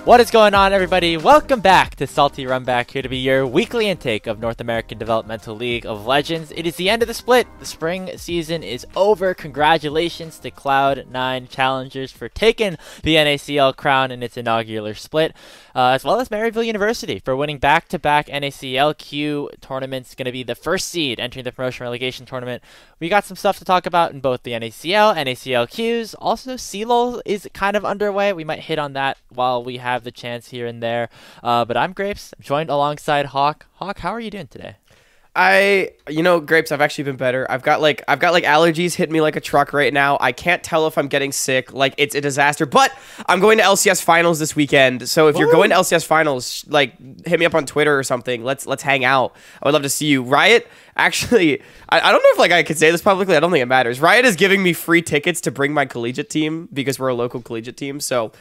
What is going on, everybody? Welcome back to Salty Runback, here to be your weekly intake of North American Developmental League of Legends. It is the end of the split. The spring season is over. Congratulations to Cloud9 Challengers for taking the NACL crown in its inaugural split, as well as Maryville University for winning back-to-back NACLQ tournaments. Going to be the first seed entering the promotion relegation tournament. We got some stuff to talk about in both the NACL, NACLQs. Also, CLOL is kind of underway. We might hit on that while we have the chance here and there. But I'm Grapes, joined alongside Hawk. Hawk, how are you doing today? Grapes, I've actually been better. I've got allergies hitting me like a truck right now. I can't tell if I'm getting sick. Like, it's a disaster. But I'm going to LCS finals this weekend. So if you're going to LCS finals, like, hit me up on Twitter or something. Let's hang out. I would love to see you. Riot, actually, I don't know if I could say this publicly. I don't think it matters. Riot is giving me free tickets to bring my collegiate team because we're a local collegiate team. So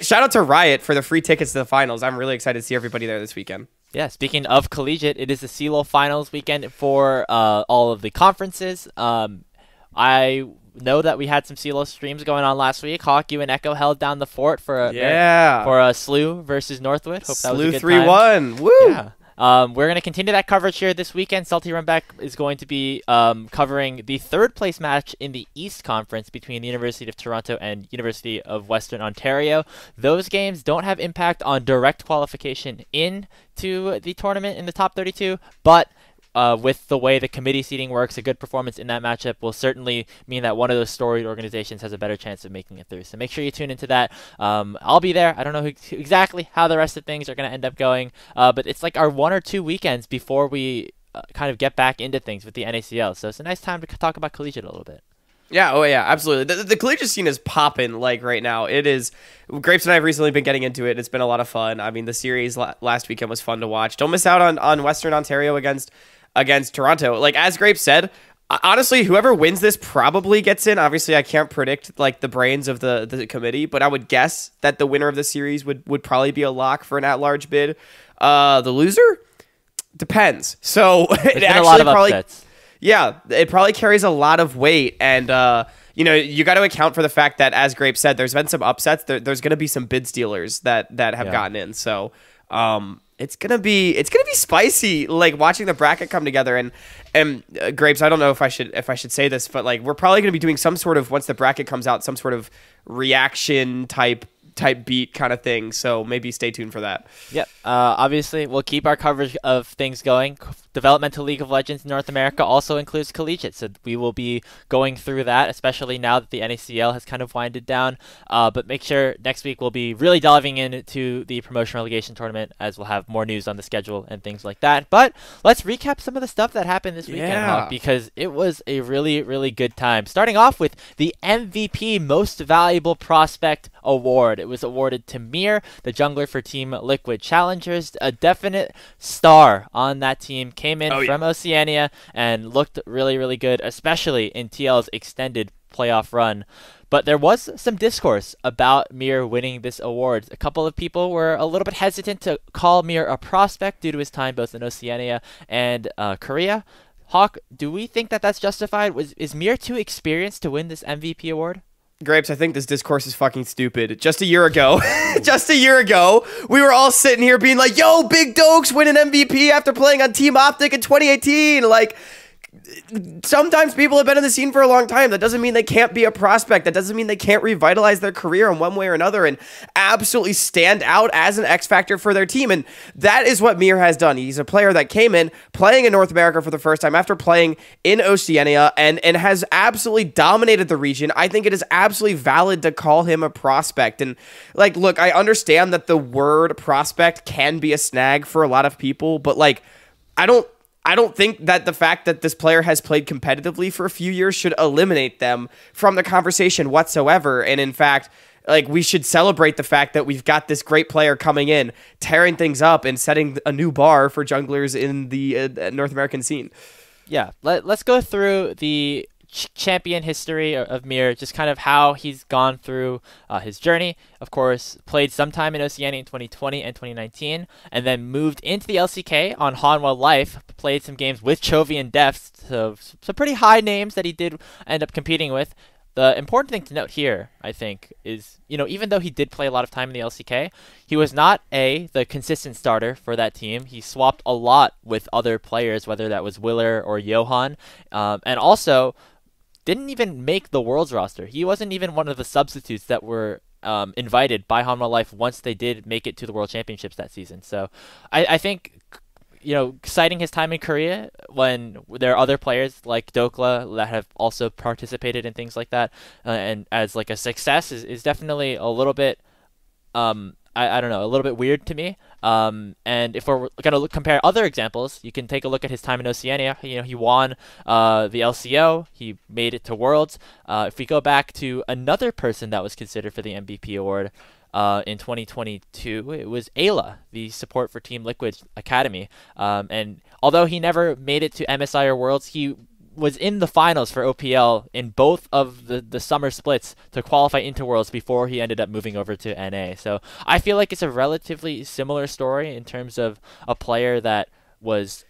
shout out to Riot for the free tickets to the finals. I'm really excited to see everybody there this weekend. Yeah, speaking of collegiate, it is the CLOL finals weekend for all of the conferences. I know that we had some CLOL streams going on last week. Hawk, you and Echo held down the fort for a SLU versus Northwood. Hope that was a good time. 3-1. Woo! Yeah. We're going to continue that coverage here this weekend. Salty Runback is going to be covering the third place match in the East Conference between the University of Toronto and University of Western Ontario. Those games don't have impact on direct qualification into the tournament in the top 32, but with the way the committee seating works, a good performance in that matchup will certainly mean that one of those storied organizations has a better chance of making it through. So make sure you tune into that. I'll be there. I don't know exactly how the rest of things are going to end up going, but it's like our 1 or 2 weekends before we kind of get back into things with the NACL. So it's a nice time to talk about collegiate a little bit. Yeah, oh yeah, absolutely. The collegiate scene is popping like right now. It is. Grapes and I have recently been getting into it. It's been a lot of fun. I mean, the series last weekend was fun to watch. Don't miss out on Western Ontario against Toronto. Like, as Grapes said, honestly, whoever wins this probably gets in. Obviously, I can't predict like the brains of the committee, but I would guess that the winner of the series would probably be a lock for an at-large bid. The loser depends. So it actually a lot of probably upsets. Yeah, it probably carries a lot of weight, and you got to account for the fact that, as Grape said, there's been some upsets. There's going to be some bid stealers that have gotten in. So it's gonna be spicy, like watching the bracket come together. And Grapes, I don't know if I should say this, but like we're probably gonna be doing some sort of, once the bracket comes out, some sort of reaction type beat kind of thing. So maybe stay tuned for that. Yep. Obviously, we'll keep our coverage of things going. Developmental League of Legends in North America also includes collegiate, so we will be going through that, especially now that the NACL has kind of winded down. But make sure next week we'll be really diving into the promotion relegation tournament, as we'll have more news on the schedule and things like that. But let's recap some of the stuff that happened this weekend, Hawk, because it was a really, really good time. Starting off with the MVP Most Valuable Prospect Award. It was awarded to Mir, the jungler for Team Liquid Challengers, a definite star on that team. Came in from Oceania and looked really, really good, especially in TL's extended playoff run. But there was some discourse about Mir winning this award. A couple of people were a little bit hesitant to call Mir a prospect due to his time both in Oceania and Korea. Hawk, do we think that that's justified? Is Mir too experienced to win this MVP award? Grapes, I think this discourse is fucking stupid. Just a year ago, we were all sitting here being like, yo, Big Dokes win an MVP after playing on Team Optic in 2018. Like, sometimes people have been in the scene for a long time. That doesn't mean they can't be a prospect. That doesn't mean they can't revitalize their career in one way or another and absolutely stand out as an X factor for their team. And that is what Mir has done. He's a player that came in playing in North America for the first time after playing in Oceania and has absolutely dominated the region. I think it is absolutely valid to call him a prospect. And like, look, I understand that the word prospect can be a snag for a lot of people, but like, I don't think that the fact that this player has played competitively for a few years should eliminate them from the conversation whatsoever. And in fact, like, we should celebrate the fact that we've got this great player coming in, tearing things up and setting a new bar for junglers in the North American scene. Yeah, let's go through the champion history of Mir, just kind of how he's gone through his journey. Of course, played sometime in Oceania in 2020 and 2019, and then moved into the LCK on Hanwha Life, played some games with Chovy and Defs, so some pretty high names that he did end up competing with. the important thing to note here, I think, is, even though he did play a lot of time in the LCK, he was not the consistent starter for that team. He swapped a lot with other players, whether that was Willer or Johan, and also didn't even make the Worlds roster. He wasn't even one of the substitutes that were invited by Hanwha Life once they did make it to the World Championships that season. So I think, citing his time in Korea when there are other players like Dokla that have also participated in things like that, and as like a success is definitely a little bit, I don't know, a little bit weird to me. And if we're going to compare other examples, you can take a look at his time in Oceania. He won the LCO. He made it to Worlds. If we go back to another person that was considered for the MVP award, in 2022, it was Ayla, the support for Team Liquid Academy. And although he never made it to MSI or Worlds, he was in the finals for OPL in both of the summer splits to qualify into Worlds before he ended up moving over to NA. So I feel like it's a relatively similar story in terms of a player that was,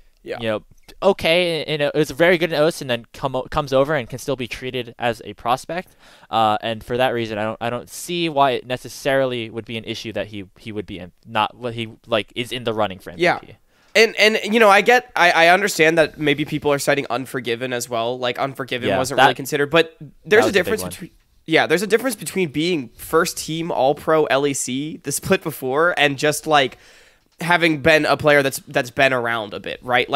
okay, it was very good in OS and then comes over and can still be treated as a prospect. And for that reason, I don't see why it necessarily would be an issue that he would be not what he is in the running for MVP. Yeah. And I understand that maybe people are citing Unforgiven as well. Like Unforgiven wasn't really considered, but there's a difference between there's a difference between being first team All Pro LEC the split before and just like having been a player that's been around a bit, right?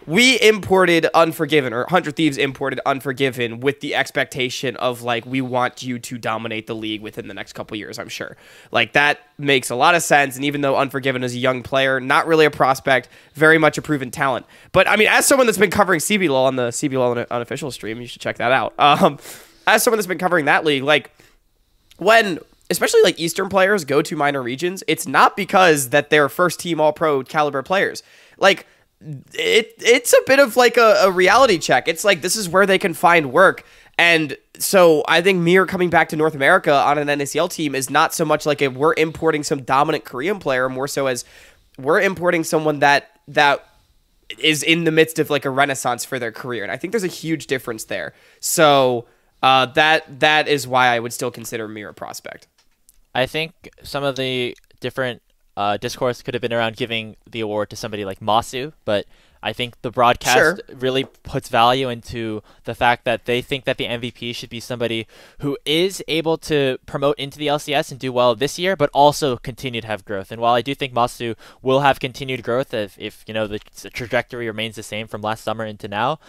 We imported Unforgiven, or 100 Thieves imported Unforgiven with the expectation of we want you to dominate the league within the next couple years, I'm sure. That makes a lot of sense. And even though Unforgiven is a young player, not really a prospect, very much a proven talent. But I mean, as someone that's been covering CBLOL on the CBLOL unofficial stream, you should check that out. As someone that's been covering that league, when especially Eastern players go to minor regions, it's not because that they're first team all pro caliber players. It's a bit of a reality check. It's this is where they can find work. And so I think Mir coming back to North America on an NACL team is not so much we're importing some dominant Korean player, more so as we're importing someone that is in the midst of a renaissance for their career. And I think there's a huge difference there. So that is why I would still consider Mir a prospect. I think some of the different discourse could have been around giving the award to somebody like Masu, but I think the broadcast really puts value into the fact that they think that the MVP should be somebody who is able to promote into the LCS and do well this year, but also continue to have growth. And while I do think Masu will have continued growth if the trajectory remains the same from last summer into now,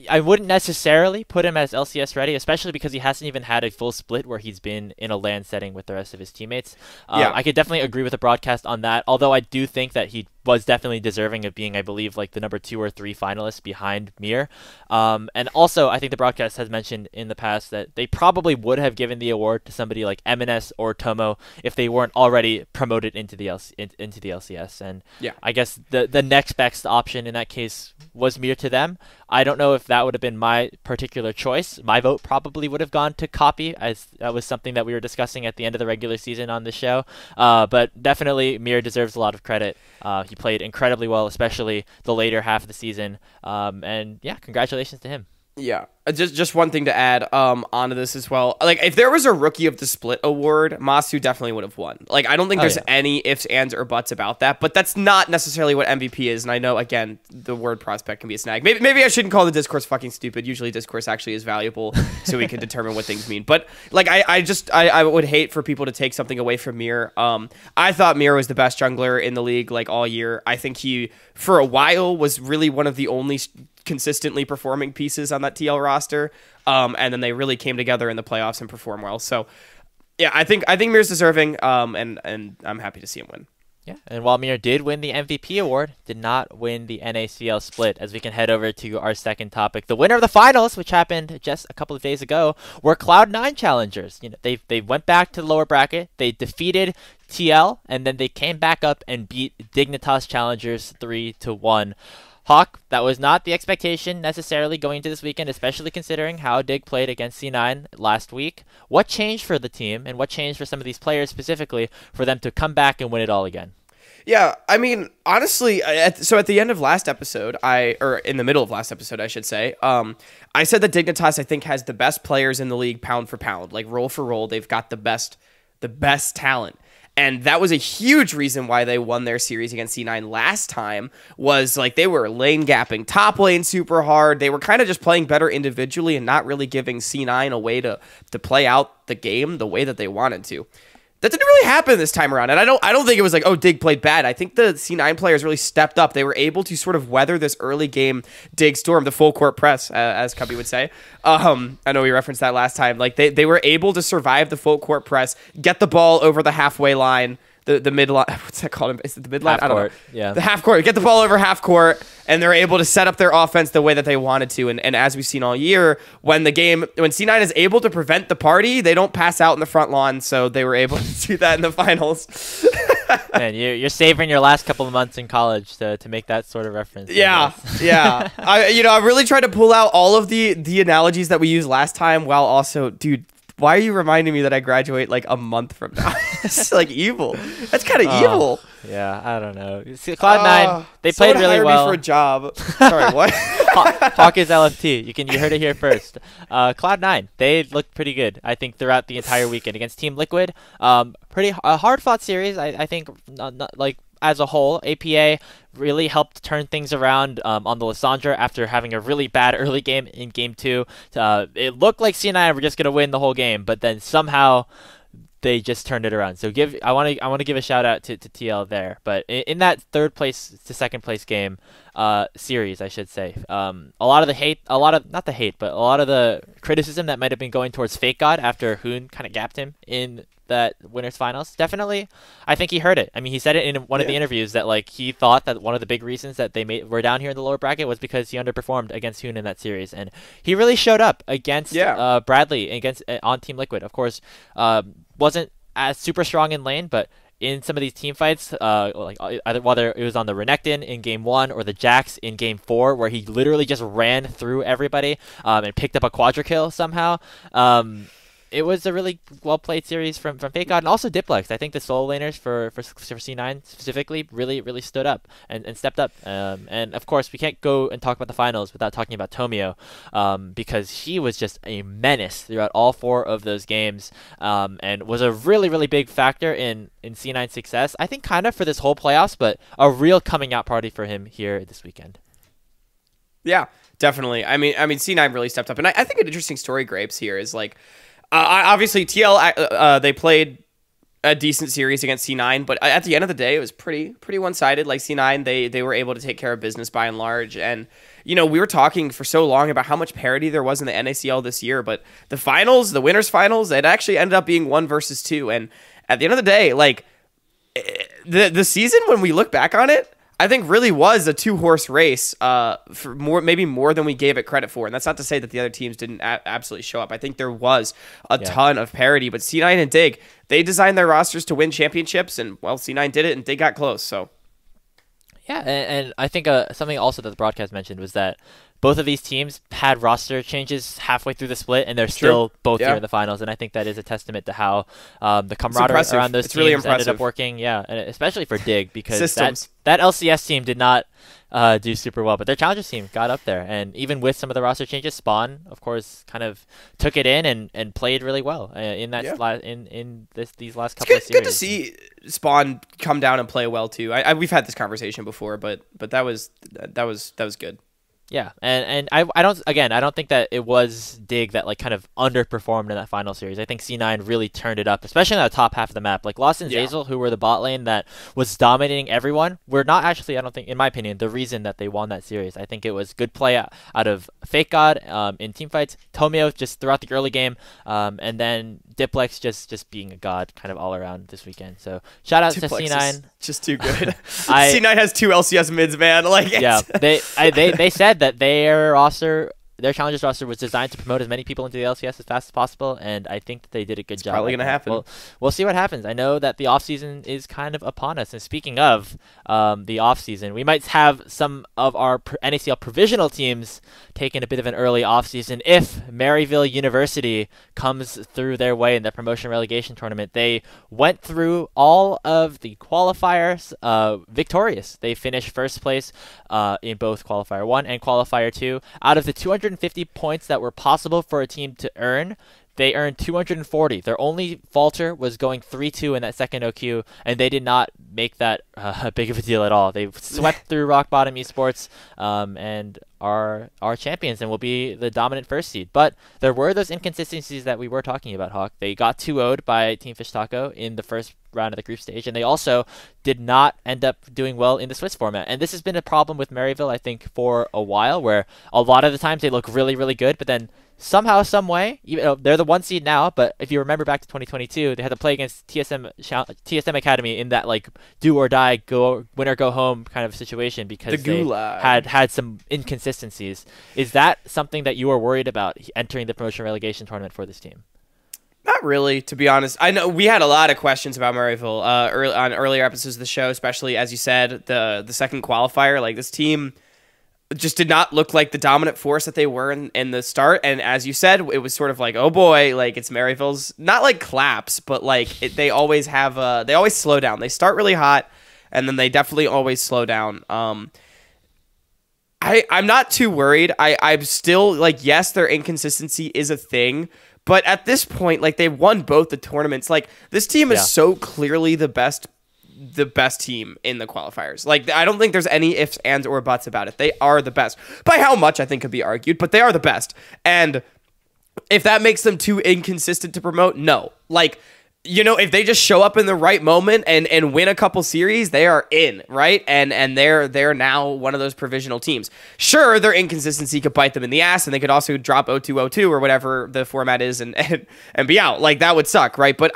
I wouldn't necessarily put him as LCS ready, especially because he hasn't even had a full split where he's been in a LAN setting with the rest of his teammates. I could definitely agree with the broadcast on that, although I do think that he was definitely deserving of being, I believe, the number 2 or 3 finalist behind Mir. And also, I think the broadcast has mentioned in the past that they probably would have given the award to somebody like MNS or Tomo if they weren't already promoted into the LCS. And I guess the next best option in that case was Mir to them. I don't know if that would have been my particular choice. My vote probably would have gone to Copy, as that was something that we were discussing at the end of the regular season on the show. But definitely Mir deserves a lot of credit. He played incredibly well, especially the later half of the season. And congratulations to him. Yeah, just one thing to add onto this as well. If there was a Rookie of the Split award, Masu definitely would have won. I don't think there's any ifs, ands, or buts about that. But that's not necessarily what MVP is. And I know, again, the word prospect can be a snag. Maybe I shouldn't call the discourse fucking stupid. Usually discourse actually is valuable, so we can determine what things mean. But I would hate for people to take something away from Mir. I thought Mir was the best jungler in the league all year. I think he, for a while, was really one of the only consistently performing pieces on that TL roster, and then they really came together in the playoffs and performed well. So yeah, I think Mir's deserving, and I'm happy to see him win. Yeah, and while Mir did win the MVP award, did not win the NACL split. As we can head over to our second topic, the winner of the finals, which happened just a couple of days ago, were Cloud9 Challengers. They went back to the lower bracket, they defeated TL, and then they came back up and beat Digntas Challengers 3-1. Hawk, that was not the expectation necessarily going into this weekend, especially considering how Dig played against C9 last week. What changed for the team, and what changed for some of these players specifically for them to come back and win it all again? Yeah, I mean, honestly, so at the end of last episode, or in the middle of last episode, I should say, I said that Dignitas, I think, has the best players in the league pound for pound. Like, roll for roll, they've got the best talent. And that was a huge reason why they won their series against C9 last time, was like they were lane gapping top lane super hard. They were kind of just playing better individually and not really giving C9 a way to play out the game the way that they wanted to. That didn't really happen this time around, and I don't think it was like, oh, Dig played bad. I think the C9 players really stepped up. They were able to sort of weather this early game Dig storm, the full court press, as Cubby would say. I know we referenced that last time. Like they were able to survive the full court press, get the ball over the halfway line, the mid line. What's that called? Is it the mid line? I don't know. Yeah, the half court. Get the ball over half court, and they're able to set up their offense the way that they wanted to. And as we've seen all year, when C9 is able to prevent the party, they don't pass out in the front lawn. So they were able to do that in the finals. Man, you're savoring your last couple of months in college to make that sort of reference. Yeah. I really tried to pull out all of the analogies that we used last time, while also, dude, why are you reminding me that I graduate like a month from now? It's like evil. That's kind of evil. Yeah, I don't know. See, Cloud9, they played really well. Me for a job. Sorry, what? Hawk is LFT. You heard it here first. Cloud9, they looked pretty good, I think, throughout the entire weekend against Team Liquid. Pretty hard fought series. I think, not, like, as a whole, APA really helped turn things around on the Lysandra after having a really bad early game in Game 2. It looked like C9 were just going to win the whole game, but then somehow they just turned it around. So I want to give a shout out to TL there. But in that third place to second place game series, I should say, a lot of the criticism that might have been going towards Fake God after Hoon kind of gapped him in that winners finals, definitely, I think he heard it. I mean, he said it in one of the interviews that like he thought that one of the big reasons that they were down here in the lower bracket was because he underperformed against Hoon in that series, and he really showed up against Bradley on Team Liquid. Of course, wasn't as super strong in lane, but in some of these team fights, like either whether it was on the Renekton in Game 1 or the Jax in Game 4, where he literally just ran through everybody and picked up a quadra kill somehow. It was a really well-played series from Fake God and also Diplex. I think the solo laners for C9 specifically really stood up and stepped up. And, of course, we can't go and talk about the finals without talking about Tomio because he was just a menace throughout all 4 of those games and was a really big factor in C9's success. I think kind of for this whole playoffs, but a real coming-out party for him here this weekend. Yeah, definitely. I mean, C9 really stepped up. And I think an interesting story, Grapes, here is like, obviously, TL, they played a decent series against C9, but at the end of the day, it was pretty one-sided. Like C9, they were able to take care of business by and large. And, we were talking for so long about how much parity there was in the NACL this year, but the finals, the winners finals, it actually ended up being 1 versus 2. And at the end of the day, like, the season, when we look back on it, I think really was a 2-horse race for maybe more than we gave it credit for. And that's not to say that the other teams didn't absolutely show up. I think there was a ton of parity, but C9 and Dig, they designed their rosters to win championships, and well, C9 did it and Dig got close. So yeah, and I think something also that the broadcast mentioned was that both of these teams had roster changes halfway through the split, and they're still both here in the finals. And I think that is a testament to how the camaraderie around those teams really ended up working. Yeah, and especially for Dig, because that LCS team did not do super well, but their Challengers team got up there. And even with some of the roster changes, Spawn, of course, kind of took it in and played really well in that these last couple of series. It's good to see Spawn come down and play well too. We've had this conversation before, but that was good. Yeah, and I don't think that it was Dig that like kind of underperformed in that final series. I think C9 really turned it up, especially in the top half of the map. Like Lost and Zeyzal, who were the bot lane that was dominating everyone, were not actually, I don't think, in my opinion, the reason that they won that series. I think it was good play out of Fake God in team fights, Tomio just throughout the early game, and then Diplex just being a god kind of all around this weekend. So shout out to C9. Just too good. C9 has 2 LCS mids, man. Like they said that their roster their Challengers roster was designed to promote as many people into the LCS as fast as possible, and I think that they did a good job. Probably going to happen. We'll see what happens. I know that the offseason is kind of upon us, and speaking of the offseason, we might have some of our NACL provisional teams taking a bit of an early offseason if Maryville University comes through their way in the promotion relegation tournament. They went through all of the qualifiers victorious. They finished first place in both Qualifier 1 and Qualifier 2. Out of the 250 points that were possible for a team to earn, they earned 240. Their only falter was going 3-2 in that second OQ, and they did not make that big of a deal at all. They swept through Rock Bottom Esports and are champions and will be the dominant first seed. But there were those inconsistencies that we were talking about, Hawk. They got 2-0'd by Team Fish Taco in the first round of the group stage, and they also did not end up doing well in the Swiss format. And this has been a problem with Maryville, I think, for a while, where a lot of the times they look really, really good, but then somehow, some way, they're the 1 seed now, but if you remember back to 2022, they had to play against TSM Academy in that like do or die, go win or go home kind of situation because they had some inconsistencies. Is that something that you are worried about entering the promotion relegation tournament for this team? Not really, to be honest. I know we had a lot of questions about Maryville on earlier episodes of the show, especially as you said, the second qualifier. Like, this team just did not look like the dominant force that they were in the start. And as you said, it was sort of like, oh boy, like it's Maryville's, not like claps, but like they always have, they always slow down. They start really hot and then they definitely always slow down. I'm not too worried. I'm still like, yes, their inconsistency is a thing, but at this point, like they've won both the tournaments. Like this team is so clearly the best team in the qualifiers. Like, I don't think there's any ifs, ands, or buts about it. They are the best. By how much, I think, could be argued, but they are the best. And if that makes them too inconsistent to promote, no. Like, you know, if they just show up in the right moment and win a couple series, they are in, right? And they're now one of those provisional teams. Sure, their inconsistency could bite them in the ass, and they could also drop 0-2-0-2 or whatever the format is and be out. Like, that would suck, right? But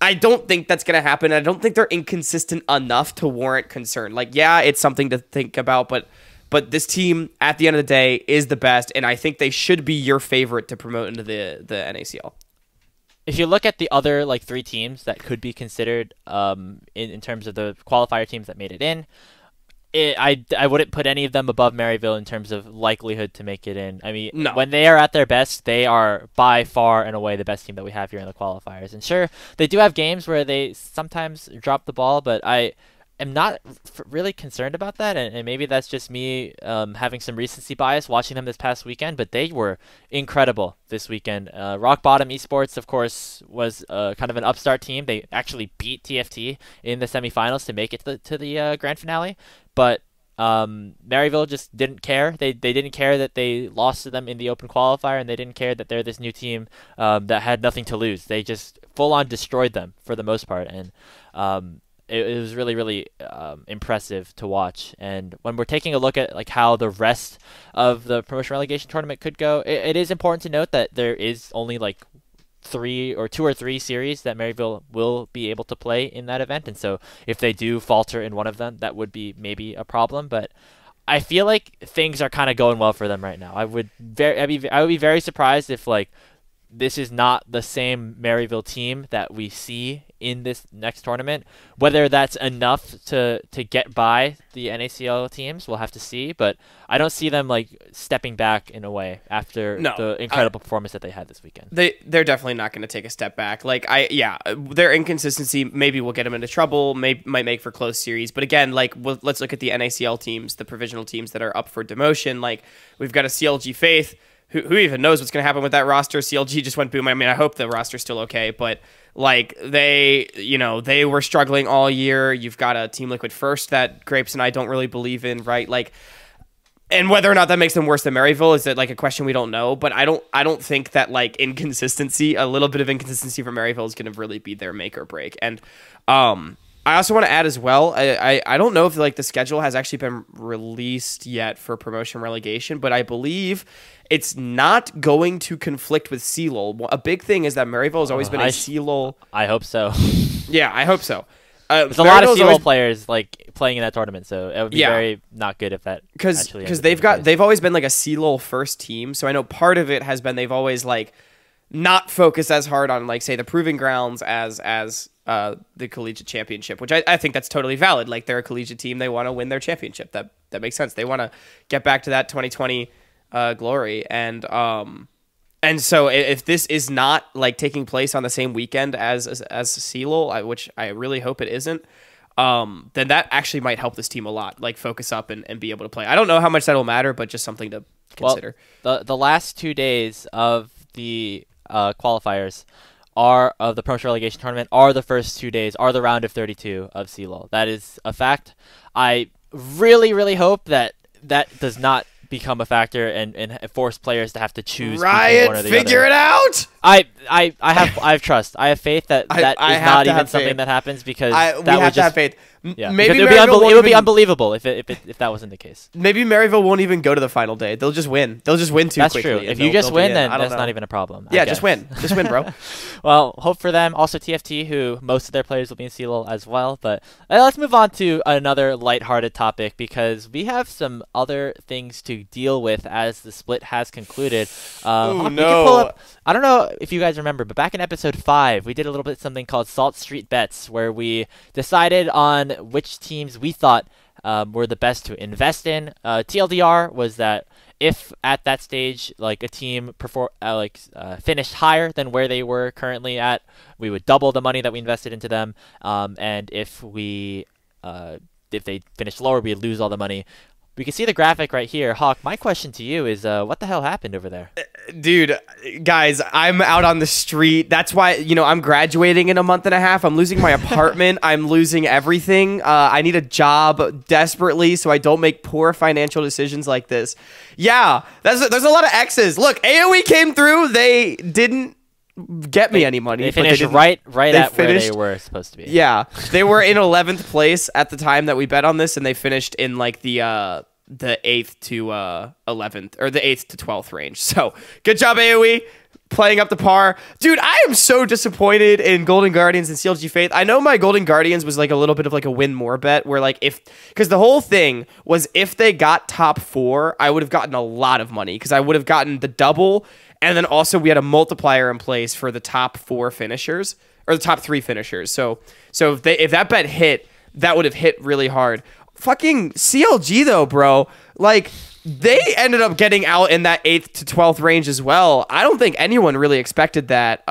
I don't think that's going to happen. I don't think they're inconsistent enough to warrant concern. Like, yeah, it's something to think about, but this team, at the end of the day, is the best, and I think they should be your favorite to promote into the NACL. If you look at the other like 3 teams that could be considered in terms of the qualifier teams that made it in, I wouldn't put any of them above Maryville in terms of likelihood to make it in. I mean, when they are at their best, they are by far and away the best team that we have here in the qualifiers. And sure, they do have games where they sometimes drop the ball, but I am not really concerned about that. And maybe that's just me having some recency bias watching them this past weekend, but they were incredible this weekend. Rock Bottom Esports, of course, was kind of an upstart team. They actually beat TFT in the semifinals to make it to the grand finale. But Maryville just didn't care. They didn't care that they lost to them in the open qualifier, and they didn't care that they're this new team that had nothing to lose. They just full-on destroyed them for the most part, and it was really, really impressive to watch. And when we're taking a look at like how the rest of the promotion relegation tournament could go, it is important to note that there is only like 2 or 3 series that Maryville will be able to play in that event, and so if they do falter in one of them, that would be maybe a problem. But I feel like things are kind of going well for them right now. I would be very surprised if like this is not the same Maryville team that we see in this next tournament. Whether that's enough to get by the NACL teams, we'll have to see. But I don't see them like stepping back in a way after the incredible performance that they had this weekend. They're definitely not going to take a step back. Like their inconsistency maybe will get them into trouble. Might make for close series. But again, like let's look at the NACL teams, the provisional teams that are up for demotion. Like we've got a CLG Faith. Who even knows what's going to happen with that roster? CLG just went boom. I mean, I hope the roster's still okay, but like they were struggling all year. You've got a Team Liquid First that Grapes and I don't really believe in, right? Like, and whether or not that makes them worse than Maryville is that like a question we don't know. But I don't think that like inconsistency, a little bit of inconsistency from Maryville is going to really be their make or break. And I also want to add as well, I don't know if like the schedule has actually been released yet for promotion relegation, but I believe it's not going to conflict with CLOL. A big thing is that Maryville has always been a CLOL. I hope so. Yeah, I hope so. There's a lot of Maryville's CLOL always players like playing in that tournament, so it would be very not good if that because actually they've always been like a CLOL first team. So I know part of it has been they've always like not focused as hard on like say the proving grounds as the collegiate championship, which I think that's totally valid. Like they're a collegiate team, they want to win their championship. That makes sense. They want to get back to that 2020 glory, and so if this is not like taking place on the same weekend as CLOL, which I really hope it isn't, then that actually might help this team a lot. Like focus up and be able to play. I don't know how much that'll matter, but just something to consider. Well, the last 2 days of the qualifiers of the promotion relegation tournament are the first 2 days, are the round of 32 of CLOL. That is a fact. I really, really hope that does not become a factor and force players to have to choose between one or the figure other. it out. I have trust. I have faith that is not even something that happens, because we have to have faith. Yeah, maybe it would be unbelievable if that wasn't the case. Maybe Maryville won't even go to the final day. They'll just win. They'll just win too That's quickly. That's true. If you just win, then that's not even a problem. Yeah, just win. Just win, bro. Well, hope for them. Also TFT, who most of their players will be in CLOL as well. But let's move on to another lighthearted topic, because we have some other things to deal with as the split has concluded. Oh, no. I don't know if you guys remember, but back in episode 5, we did a little bit something called Salt Street Bets, where we decided on which teams we thought were the best to invest in. TLDR was that if at that stage like a team finished higher than where they were currently at, we would double the money that we invested into them. And if they finished lower, we'd lose all the money. We can see the graphic right here. Hawk, my question to you is, what the hell happened over there? Dude, guys, I'm out on the street. That's why, I'm graduating in a month and a half. I'm losing my apartment. I'm losing everything. I need a job desperately so I don't make poor financial decisions like this. Yeah, there's a lot of X's. Look, AoE came through. They didn't get me any money. They finished right at where they were supposed to be. Yeah, they were in 11th place at the time that we bet on this, and they finished in like the 8th to 11th, or the 8th to 12th range. So good job, AoE, playing up to par. Dude, I am so disappointed in Golden Guardians and CLG Faith. I know my Golden Guardians was like a little bit of like a win more bet, where like because the whole thing was if they got top 4, I would have gotten a lot of money, because I would have gotten the double. And then also we had a multiplier in place for the top 4 finishers, or the top 3 finishers. So if that bet hit, that would have hit really hard. Fucking CLG though, bro. Like they ended up getting out in that 8th to 12th range as well. I don't think anyone really expected that.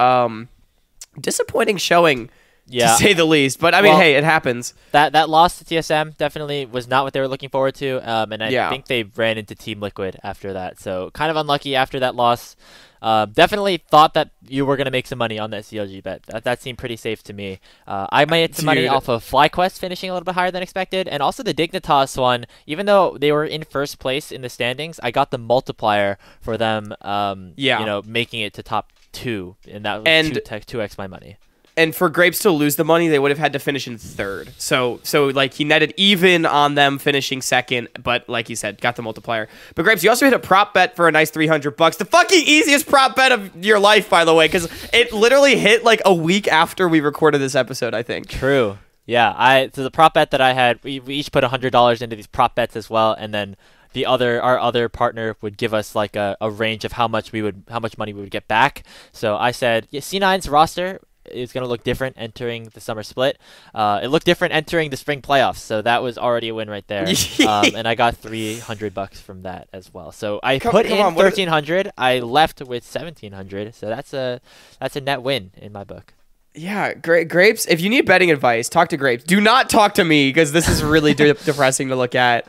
Disappointing showing, to say the least. But I mean, hey, it happens. That loss to TSM definitely was not what they were looking forward to. And I think they ran into Team Liquid after that. So kind of unlucky after that loss. Definitely thought that you were going to make some money on that CLG bet. That seemed pretty safe to me. I made some money off of FlyQuest finishing a little bit higher than expected, and also the Dignitas one. Even though they were in first place in the standings, I got the multiplier for them. Making it to top 2, and that was 2x my money. And for Grapes to lose the money, they would have had to finish in 3rd. So like he netted even on them finishing 2nd, but like you said, got the multiplier. But Grapes, you also hit a prop bet for a nice $300. The fucking easiest prop bet of your life, by the way, because it literally hit like a week after we recorded this episode, I think. True. Yeah. So the prop bet that I had, we each put $100 into these prop bets as well, and then our other partner would give us like a range of how much money we would get back. So I said, C9's roster is going to look different entering the summer split. It looked different entering the spring playoffs, so that was already a win right there. And I got $300 from that as well. So I put in $1,300. I left with $1,700. So that's a net win in my book. Yeah, Grapes. If you need betting advice, talk to Grapes. Do not talk to me, because this is really depressing to look at.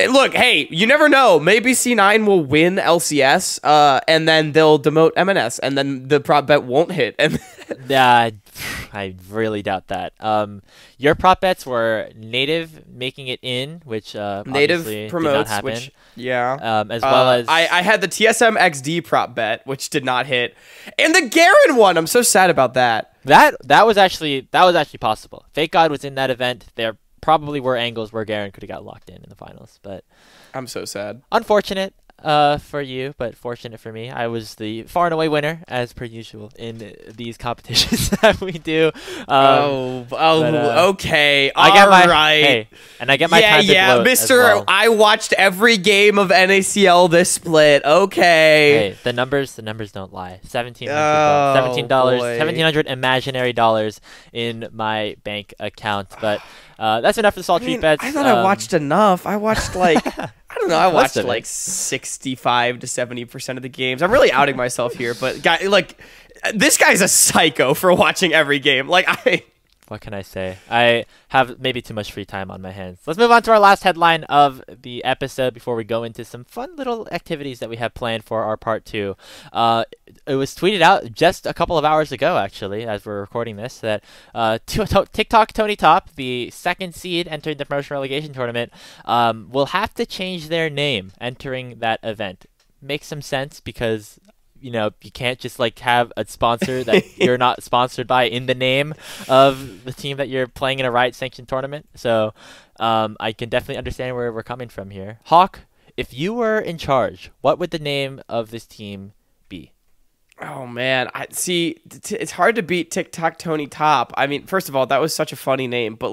Look, hey, you never know. Maybe C9 will win LCS, and then they'll demote MNS, and then the prop bet won't hit. I really doubt that. Your prop bets were Native making it in, which Native obviously promotes, did not happen. which yeah. As well as I had the TSM XD prop bet, which did not hit, and the Garen one. I'm so sad about that. That was actually possible. Fake God was in that event. There probably were angles where Garen could have got locked in the finals, but I'm so sad. Unfortunate. for you, but fortunate for me. I was the far and away winner, as per usual, in these competitions that we do. Okay. I get right. And I get my time to gloat Mister. as well. I watched every game of NACL this split. Okay. Hey, the numbers don't lie. $1,700, $1,700 imaginary dollars in my bank account. But that's enough for the salt treat bets. I thought I watched enough. I watched like I don't know. I watched like 65 to 70% of the games. I'm really outing myself here, but this guy's a psycho for watching every game. What can I say? I have maybe too much free time on my hands. Let's move on to our last headline of the episode before we go into some fun little activities that we have planned for our part 2. It was tweeted out just a couple of hours ago, actually, as we're recording this, that TikTok Tony Top, the second seed entering the promotion relegation tournament, will have to change their name entering that event. Makes some sense because you can't just have a sponsor that you're not sponsored by in the name of the team that you're playing in a Riot sanctioned tournament. So I can definitely understand where we're coming from here. Hawk, if you were in charge, what would the name of this team be? Oh man, it's hard to beat TikTok Tony Top. I mean, first of all, that was such a funny name, but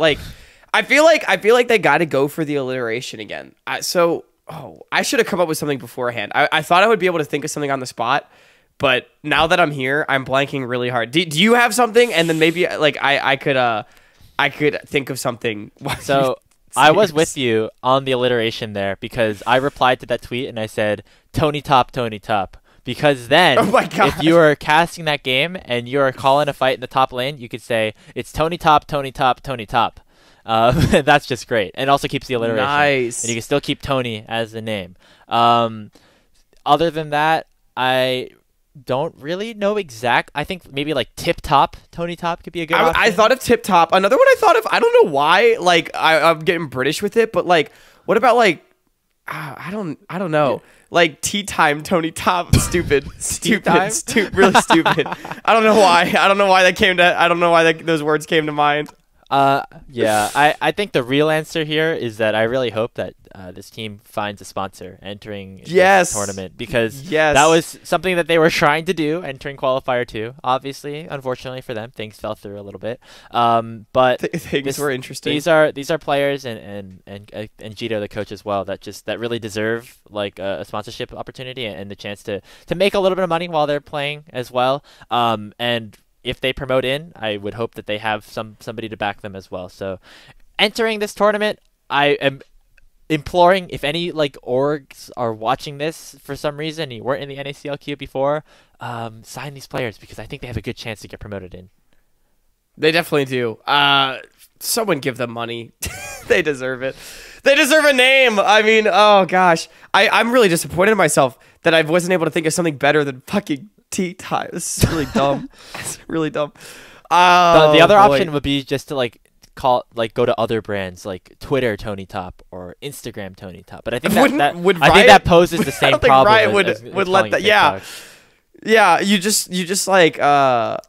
I feel like they got to go for the alliteration again. I should have come up with something beforehand. I thought I would be able to think of something on the spot, but now that I'm here, I'm blanking really hard. Do you have something? And then maybe I could think of something. So I was with you on the alliteration there because I replied to that tweet and I said Tony Top, Tony Top. Because then, if you are casting that game and you are calling a fight in the top lane, you could say it's Tony Top, Tony Top, Tony Top. That's just great, and also keeps the alliteration. Nice. And you can still keep Tony as the name. Other than that, I don't really know exact. I think maybe Tip Top, Tony Top could be a good option. I thought of Tip Top. Another one I thought of. I don't know why. I'm getting British with it, but what about I don't know. Tea time, Tony Top, stupid, really stupid. I don't know why. I don't know why those words came to mind. Yeah, I think the real answer here is that I really hope that this team finds a sponsor entering this tournament because that was something that they were trying to do entering qualifier 2. Obviously, unfortunately for them, things fell through a little bit. But things were interesting. These are players and Gito, the coach as well, that really deserve a sponsorship opportunity and the chance to make a little bit of money while they're playing as well. And if they promote in, I would hope that they have somebody to back them as well. So entering this tournament, I am imploring, if any orgs are watching this for some reason and you weren't in the NACLQ before, sign these players because I think they have a good chance to get promoted in. They definitely do. Someone give them money. They deserve it. They deserve a name. I mean, oh gosh. I'm really disappointed in myself that I wasn't able to think of something better than fucking tea time. This is really dumb. It's really dumb. The other option would be just to go to other brands like Twitter Tony Top or Instagram Tony Top. But I think that poses the same problem. I think Riot would let that. Yeah. You just start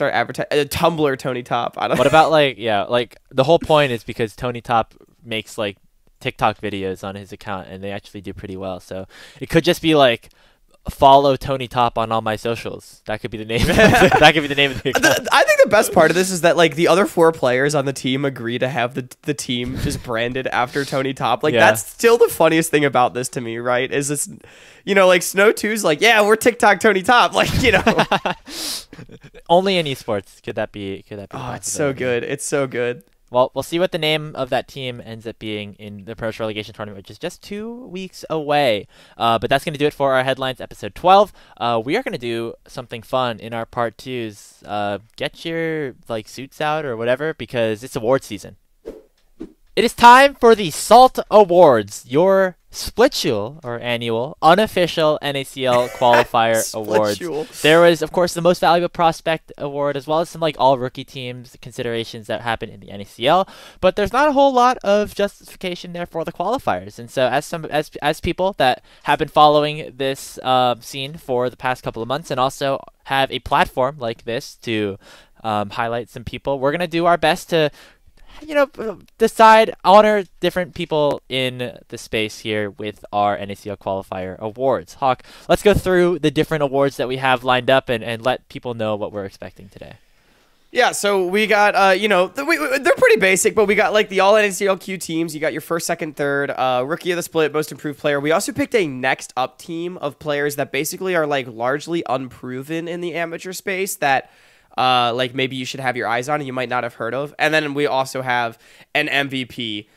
advertising Tumblr Tony Top. I don't. What about the whole point is because Tony Top makes TikTok videos on his account and they actually do pretty well. So it could just be follow Tony Top on all my socials. That could be the name. That could be the name of the account. I think the best part of this is that the other 4 players on the team agree to have the team just branded after Tony Top. That's still the funniest thing about this to me, right? Is this, Snow 2's yeah, we're TikTok Tony Top. Only in esports could that be. Oh, it's so good. It's so good. Well, we'll see what the name of that team ends up being in the promotion relegation tournament, which is just 2 weeks away. But that's going to do it for our headlines, episode 12. We are going to do something fun in our part 2s. Get your suits out or whatever because it's award season. It is time for the Salt Awards, your splitual or annual unofficial NACL qualifier awards. There was, of course, the most valuable prospect award as well as some all rookie teams considerations that happen in the NACL, but there's not a whole lot of justification there for the qualifiers. And so as people that have been following this scene for the past couple of months and also have a platform like this to highlight some people, we're going to do our best to decide, honor different people in the space here with our NACL qualifier awards. Hawk, let's go through the different awards that we have lined up and let people know what we're expecting today. Yeah, so we got, they're pretty basic, but we got like the all NACLQ teams. You got your first, second, third, rookie of the split, most improved player. We also picked a next up team of players that basically are like largely unproven in the amateur space that like maybe you should have your eyes on and you might not have heard of. And then we also have an MVP.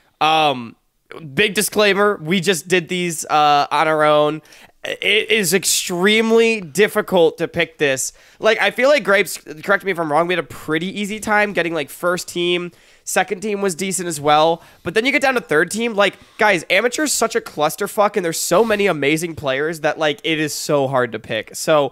Big disclaimer, we just did these on our own. It is extremely difficult to pick this. Like, I feel like Grapes, correct me if I'm wrong, we had a pretty easy time getting like first team. Second team was decent as well. But then you get down to third team. Like, guys, amateur's such a clusterfuck and there's so many amazing players that like it is so hard to pick. So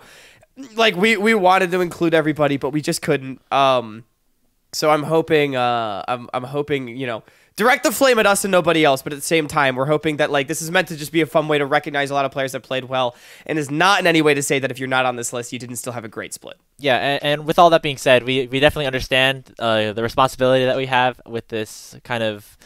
like we wanted to include everybody, but we just couldn't. So I'm hoping I'm hoping, direct the flame at us and nobody else, but at the same time, we're hoping that like this is meant to just be a fun way to recognize a lot of players that played well, and is not in any way to say that if you're not on this list, you didn't still have a great split. Yeah, and with all that being said, we definitely understand the responsibility that we have with this kind of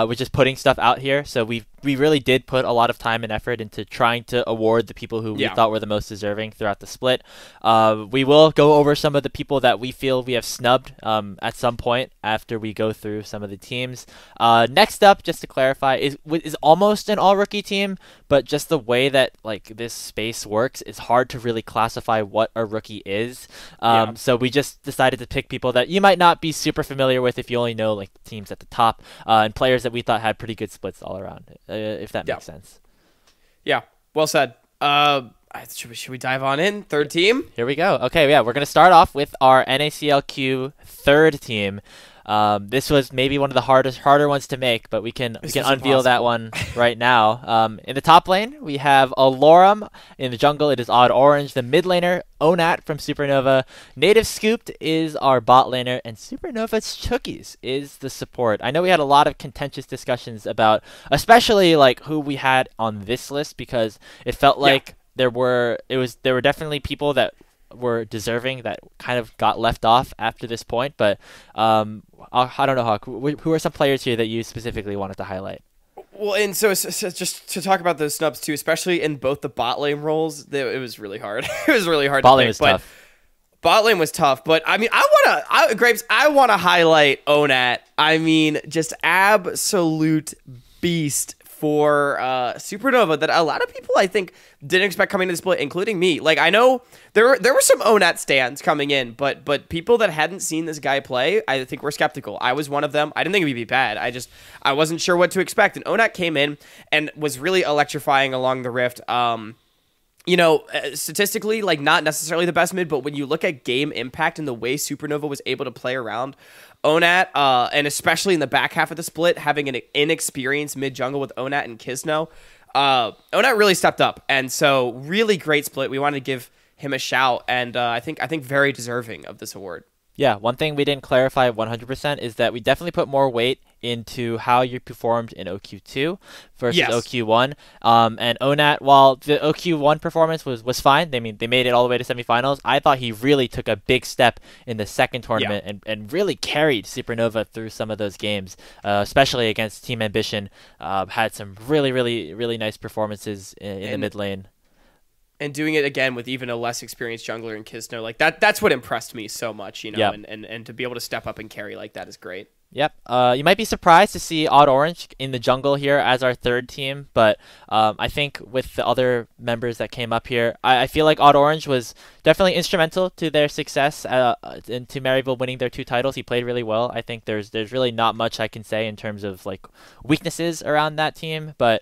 with just putting stuff out here. So we really did put a lot of time and effort into trying to award the people who we thought were the most deserving throughout the split. We will go over some of the people that we feel we have snubbed at some point after we go through some of the teams. Next up, just to clarify, is almost an all-rookie team, but just the way that like this space works, it's hard to really classify what a rookie is. So we just decided to pick people that you might not be super familiar with if you only know like the teams at the top, and players that we thought had pretty good splits all around, if that makes sense. Yeah, well said. Should we dive on in? Third team? Here we go. Okay, yeah, we're going to start off with our NACLQ third team. This was maybe one of the harder ones to make, but we can unveil that one right now. In the top lane, we have Alorum. In the jungle, it is Odd Orange. The mid laner, Onat from Supernova. Native Scooped is our bot laner, and Supernova's Chookies is the support. I know we had a lot of contentious discussions about, especially like who we had on this list, because it felt like there were definitely people that were deserving that kind of got left off after this point, but I don't know, Hawk, who are some players here that you specifically wanted to highlight? Well, and so just to talk about those snubs too, especially in both the bot lane roles, it was really hard. It was really hard bot to lane pick. Was tough. Bot lane was tough, but I mean, I want to highlight Onat. I mean, just absolute beast for Supernova that a lot of people, I think, didn't expect coming to the split, including me. Like, I know there were some Onat stands coming in, but people that hadn't seen this guy play, I think were skeptical. I was one of them. I didn't think it would be bad. I wasn't sure what to expect. And Onat came in and was really electrifying along the rift. Statistically, like, not necessarily the best mid, but when you look at game impact and the way Supernova was able to play around Onat, and especially in the back half of the split, having an inexperienced mid jungle with Onat and Kisno, Onat really stepped up, and so really great split. We wanted to give him a shout, and I think very deserving of this award. Yeah, one thing we didn't clarify 100% is that we definitely put more weight into how you performed in OQ2 versus OQ1. And Onat, while the OQ1 performance was fine, they made it all the way to semifinals, I thought he really took a big step in the second tournament and really carried Supernova through some of those games, especially against Team Ambition. Had some really, really, really nice performances in the mid lane. And doing it again with even a less experienced jungler in Kisno, like that's what impressed me so much, and to be able to step up and carry like that is great. Yep. You might be surprised to see Odd Orange in the jungle here as our third team, but I think with the other members that came up here, I feel like Odd Orange was definitely instrumental to their success and to Maryville winning their 2 titles. He played really well. I think there's really not much I can say in terms of like weaknesses around that team, but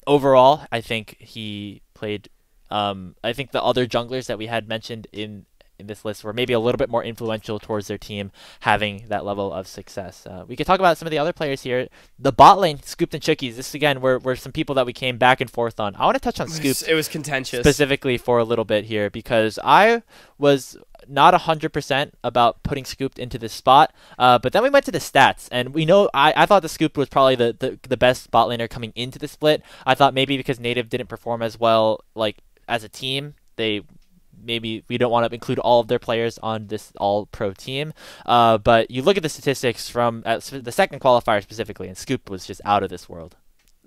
overall, I think he played. I think the other junglers that we had mentioned in this list were maybe a little bit more influential towards their team having that level of success. We could talk about some of the other players here. The bot lane, Scooped and Chookies. This again were some people that we came back and forth on. I want to touch on Scooped. It was contentious specifically for a little bit here because I was not 100% about putting Scooped into this spot, but then we went to the stats, and we know I thought the Scooped was probably the best bot laner coming into the split. I thought maybe because Native didn't perform as well, like as a team, they maybe we don't want to include all of their players on this all-pro team. But you look at the statistics from the second qualifier specifically, and Scoop was just out of this world.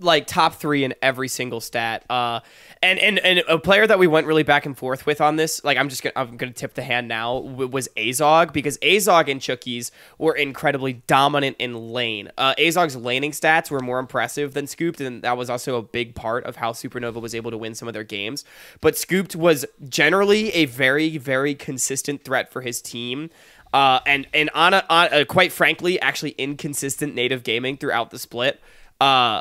Like top 3 in every single stat. And a player that we went really back and forth with on this, like I'm gonna tip the hand now, was Azog, because Azog and Chookies were incredibly dominant in lane. Azog's laning stats were more impressive than Scooped, and that was also a big part of how Supernova was able to win some of their games. But Scooped was generally a very, very consistent threat for his team. And on a quite frankly, actually inconsistent native gaming throughout the split.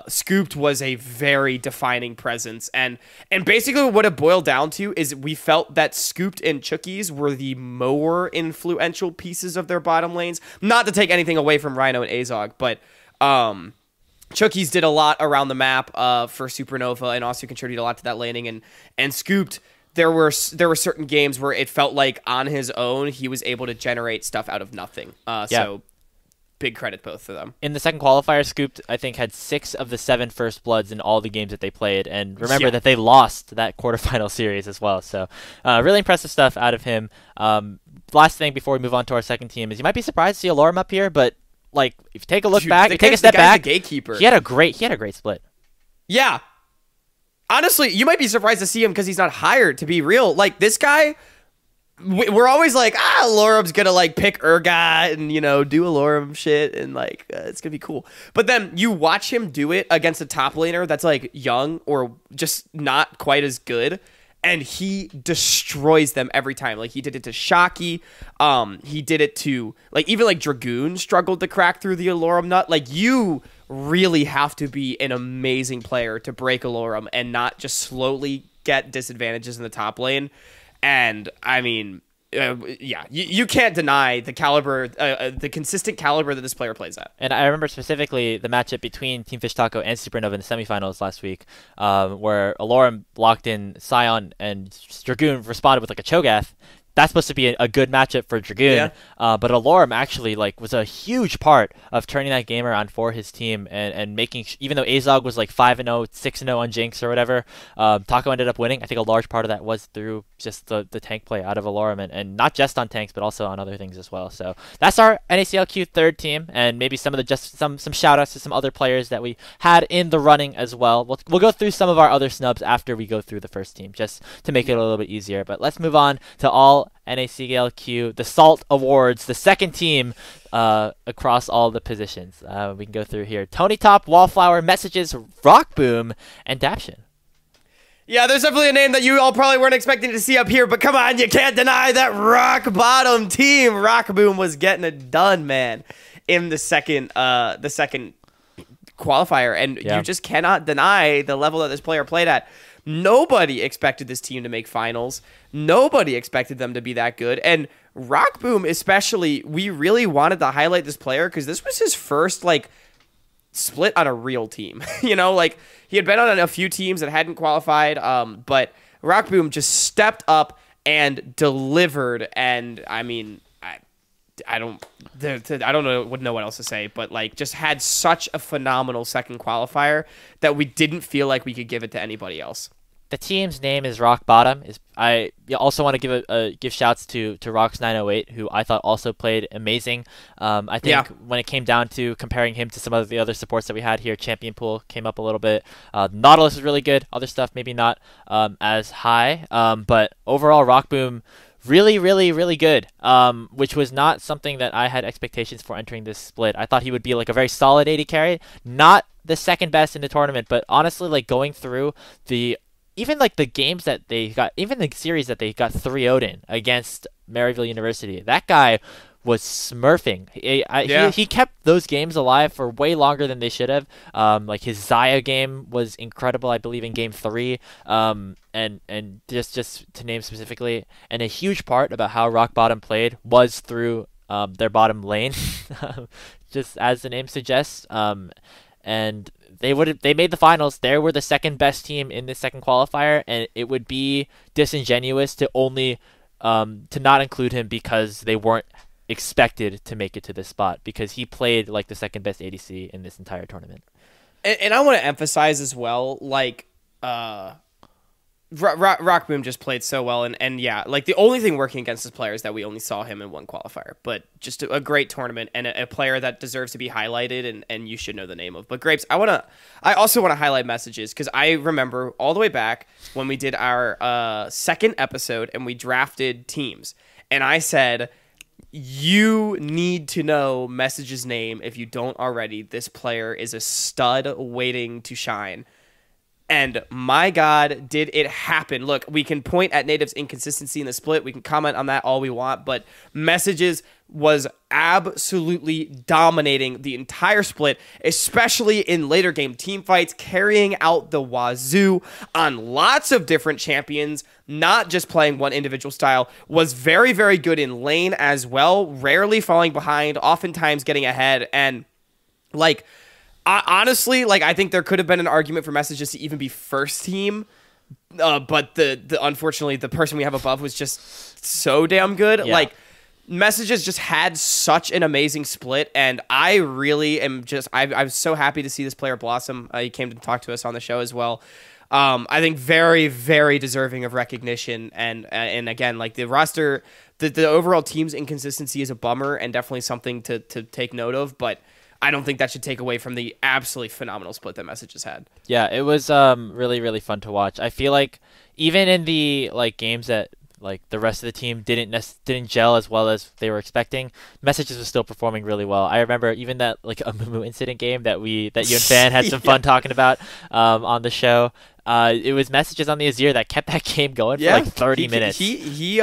Scooped was a very defining presence, and basically what it boiled down to is we felt that Scooped and Chookies were the more influential pieces of their bottom lanes. Not to take anything away from Rhino and Azog, but Chookies did a lot around the map for Supernova and also contributed a lot to that laning, and Scooped, there were certain games where it felt like on his own he was able to generate stuff out of nothing. So big credit both for them. In the second qualifier, Scooped, I think, had 6 of the 7 first bloods in all the games that they played. And remember that they lost that quarterfinal series as well. So really impressive stuff out of him. Last thing before we move on to our second team is you might be surprised to see Alorum up here, but like if you take a look back, you take a step back, the gatekeeper. He had a great split. Yeah. Honestly, you might be surprised to see him because he's not hired, to be real. Like this guy, we're always like, Alorum's gonna like pick Urgot and do Alorum shit and like it's gonna be cool. But then you watch him do it against a top laner that's like young or just not quite as good, and he destroys them every time. Like he did it to Shocky, he did it to like even like Dragoon struggled to crack through the Alorum nut. Like you really have to be an amazing player to break Alorum and not just slowly get disadvantages in the top lane. And I mean, you can't deny the caliber, the consistent caliber that this player plays at. And I remember specifically the matchup between Team Fish Taco and Supernova in the semifinals last week, where Alorum locked in Sion and Dragoon responded with like a Cho'Gath. That's supposed to be a good matchup for Dragoon, but Alorum actually like was a huge part of turning that game around for his team and making even though Azog was like 5-0, 6-0 on Jinx or whatever, Taco ended up winning. I think a large part of that was through just the tank play out of Alorum and not just on tanks but also on other things as well. So that's our NACLQ third team, and maybe some shout outs to some other players that we had in the running as well. We'll go through some of our other snubs after we go through the first team just to make it a little bit easier. But let's move on to all NACLQ, the SALT Awards, the second team across all the positions. We can go through here. Tony Top, Wallflower, Messages, Rock Boom, and Daption. Yeah, there's definitely a name that you all probably weren't expecting to see up here, but come on, you can't deny that rock bottom team. Rock Boom was getting it done, man, in the second qualifier, and you just cannot deny the level that this player played at. Nobody expected this team to make finals. Nobody expected them to be that good. And Rock Boom especially, we really wanted to highlight this player because this was his first like split on a real team. Like he had been on a few teams that hadn't qualified, but Rock Boom just stepped up and delivered. And I mean, I don't know what else to say, but like just had such a phenomenal second qualifier that we didn't feel like we could give it to anybody else. The team's name is Rock Bottom. I also want to give shouts to Rox908, who I thought also played amazing. I think when it came down to comparing him to some of the other supports that we had here, Champion Pool came up a little bit. Nautilus was really good. Other stuff maybe not as high. But overall, Rock Boom really, really, really good, which was not something that I had expectations for entering this split. I thought he would be like a very solid AD carry, not the second best in the tournament, but honestly, like going through even like the games that they got, even the series that they got 3-0'd in against Maryville University, that guy was smurfing. He kept those games alive for way longer than they should have. Like his Xayah game was incredible, I believe, in game 3. And just to name specifically, and a huge part about how Rock Bottom played was through their bottom lane, just as the name suggests. And they made the finals. They were the second best team in the second qualifier, and it would be disingenuous to only to not include him because they weren't expected to make it to this spot, because he played like the second best ADC in this entire tournament. And I want to emphasize as well, like Rockboom just played so well, and yeah, like the only thing working against this player is that we only saw him in one qualifier, but just a great tournament and a player that deserves to be highlighted, and you should know the name of. But Grapes, I also want to highlight messages because I remember all the way back when we did our second episode and we drafted teams, and I said, you need to know Message's name if you don't already. This player is a stud waiting to shine. And my God, did it happen. Look, we can point at Native's inconsistency in the split. We can comment on that all we want, but Messages was absolutely dominating the entire split, especially in later game team fights, carrying out the wazoo on lots of different champions, not just playing one individual style, was very, very good in lane as well, rarely falling behind, oftentimes getting ahead, and like... honestly, like I think there could have been an argument for Messages to even be first team, but the unfortunately the person we have above was just so damn good. Yeah. Like Messages just had such an amazing split, and I really am just I'm so happy to see this player blossom. He came to talk to us on the show as well. I think very, very deserving of recognition, and again, like the roster, the overall team's inconsistency is a bummer and definitely something to take note of, but I don't think that should take away from the absolutely phenomenal split that Messages had. Yeah, it was really, really fun to watch. I feel like even in the like games that like the rest of the team didn't gel as well as they were expecting, Messages was still performing really well. I remember even that like a Mumu incident game that you and Fan had some fun talking about on the show. It was Messages on the Azir that kept that game going for like 30 minutes. He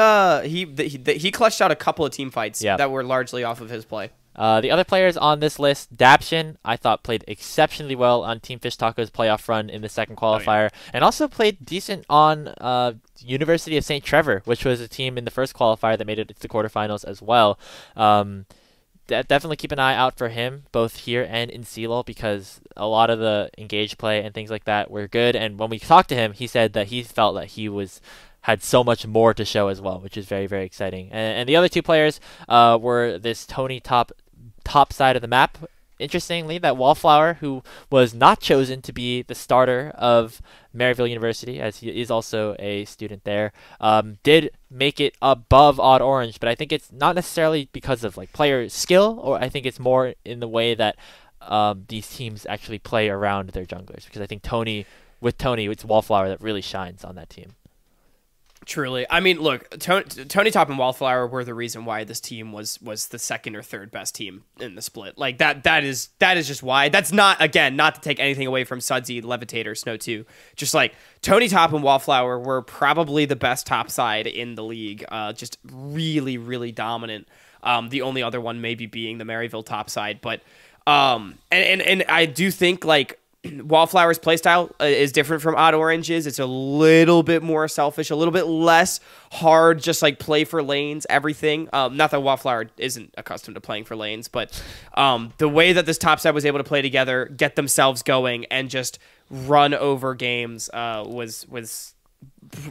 clutched out a couple of team fights that were largely off of his play. The other players on this list, Dapshin, I thought played exceptionally well on Team Fish Taco's playoff run in the second qualifier, and also played decent on University of St. Trevor, which was a team in the first qualifier that made it to the quarterfinals as well. Definitely keep an eye out for him, both here and in CLOL, because a lot of the engaged play and things like that were good, and when we talked to him, he said that he felt that he had so much more to show as well, which is very, very exciting. And the other two players were this Tony top side of the map. Interestingly, that Wallflower, who was not chosen to be the starter of Maryville University, as he is also a student there, did make it above Odd Orange, but I think it's not necessarily because of like player skill, or I think it's more in the way that these teams actually play around their junglers, because I think Tony, it's Wallflower that really shines on that team. Truly. I mean, look, Tony Top and Wallflower were the reason why this team was the second or third best team in the split. Like that is just why. That's not to take anything away from Sudsy, Levitator, Snow 2. Just like Tony Top and Wallflower were probably the best top side in the league. Just really, really dominant. The only other one maybe being the Maryville top side, but and I do think like Wallflower's playstyle is different from Odd Orange's. It's a little bit more selfish, a little bit less hard, just like play for lanes, everything. Not that Wallflower isn't accustomed to playing for lanes, but the way that this top side was able to play together, get themselves going, and just run over games was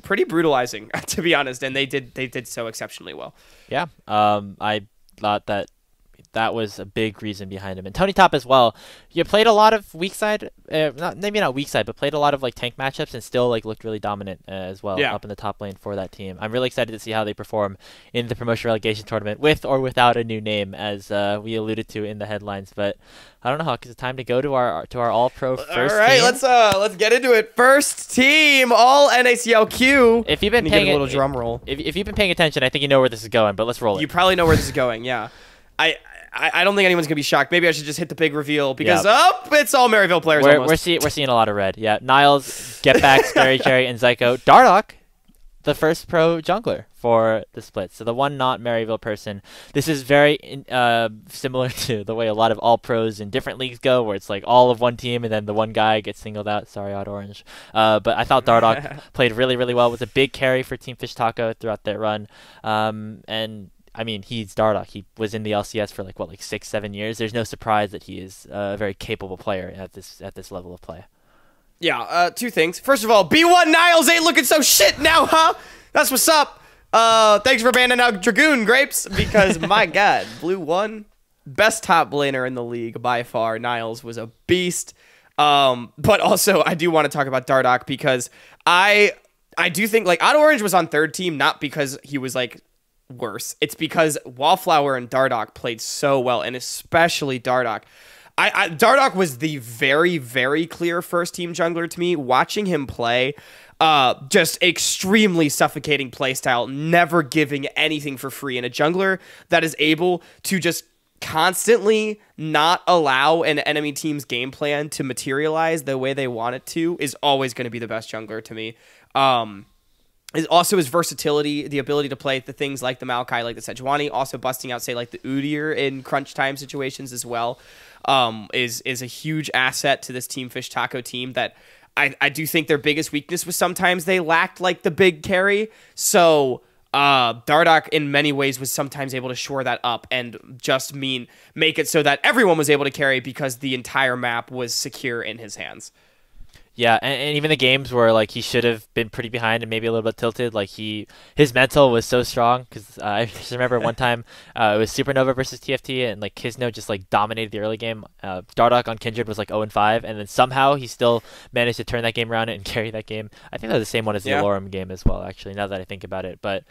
pretty brutalizing, to be honest. And they did so exceptionally well. Yeah, I thought that was a big reason behind him. And Tony Top as well. You played a lot of weak side, maybe not weak side, but played a lot of like tank matchups and still like looked really dominant as well up in the top lane for that team. I'm really excited to see how they perform in the promotion relegation tournament with or without a new name, as we alluded to in the headlines. But I don't know, Hawk, is it time to go to our all pro first team? All right, team? let's get into it. First team, all NACLQ. If you've been paying a little drum roll. If you've been paying attention, I think you know where this is going. But let's roll it. You probably know where this is going. Yeah. I don't think anyone's gonna be shocked. Maybe I should just hit the big reveal because it's all Maryville players. We're seeing a lot of red. Yeah, Niles, Get Back, Scary Cherry, and Zyko. Dardoch, the first pro jungler for the split. So the one not Maryville person. This is very similar to the way a lot of all pros in different leagues go, where it's like all of one team and then the one guy gets singled out. Sorry, Odd Orange. But I thought Dardoch played really, really well. Was a big carry for Team Fish Taco throughout that run. And I mean, he's Dardoch. He was in the LCS for like 6-7 years. There's no surprise that he is a very capable player at this level of play. Yeah, two things. First of all, B1 Niles ain't looking so shit now, huh? That's what's up. Thanks for banning out Dragoon, Grapes, because my God, Blue 1, best top laner in the league by far. Niles was a beast. But also, I do want to talk about Dardoch because I I do think like Odd Orange was on third team not because he was like worse. It's because Wallflower and Dardoch played so well, and especially Dardoch. Dardoch was the very, very clear first team jungler to me. Watching him play, just extremely suffocating playstyle, never giving anything for free, and a jungler that is able to just constantly not allow an enemy team's game plan to materialize the way they want it to is always going to be the best jungler to me. Is also his versatility, the ability to play the things like the Maokai, like the Sejuani, also busting out, say, like the Udyr in crunch time situations as well, is a huge asset to this Team Fish Taco team that I do think their biggest weakness was sometimes they lacked, like, the big carry. So Dardoch, in many ways, was sometimes able to shore that up and just make it so that everyone was able to carry because the entire map was secure in his hands. Yeah, and even the games where like he should have been pretty behind and maybe a little bit tilted, like his mental was so strong because I just remember one time it was Supernova versus TFT and like Kisno just like dominated the early game. Dardoch on Kindred was like 0-5, and then somehow he still managed to turn that game around and carry that game. I think that was the same one as the Alorum game as well, actually, now that I think about it. But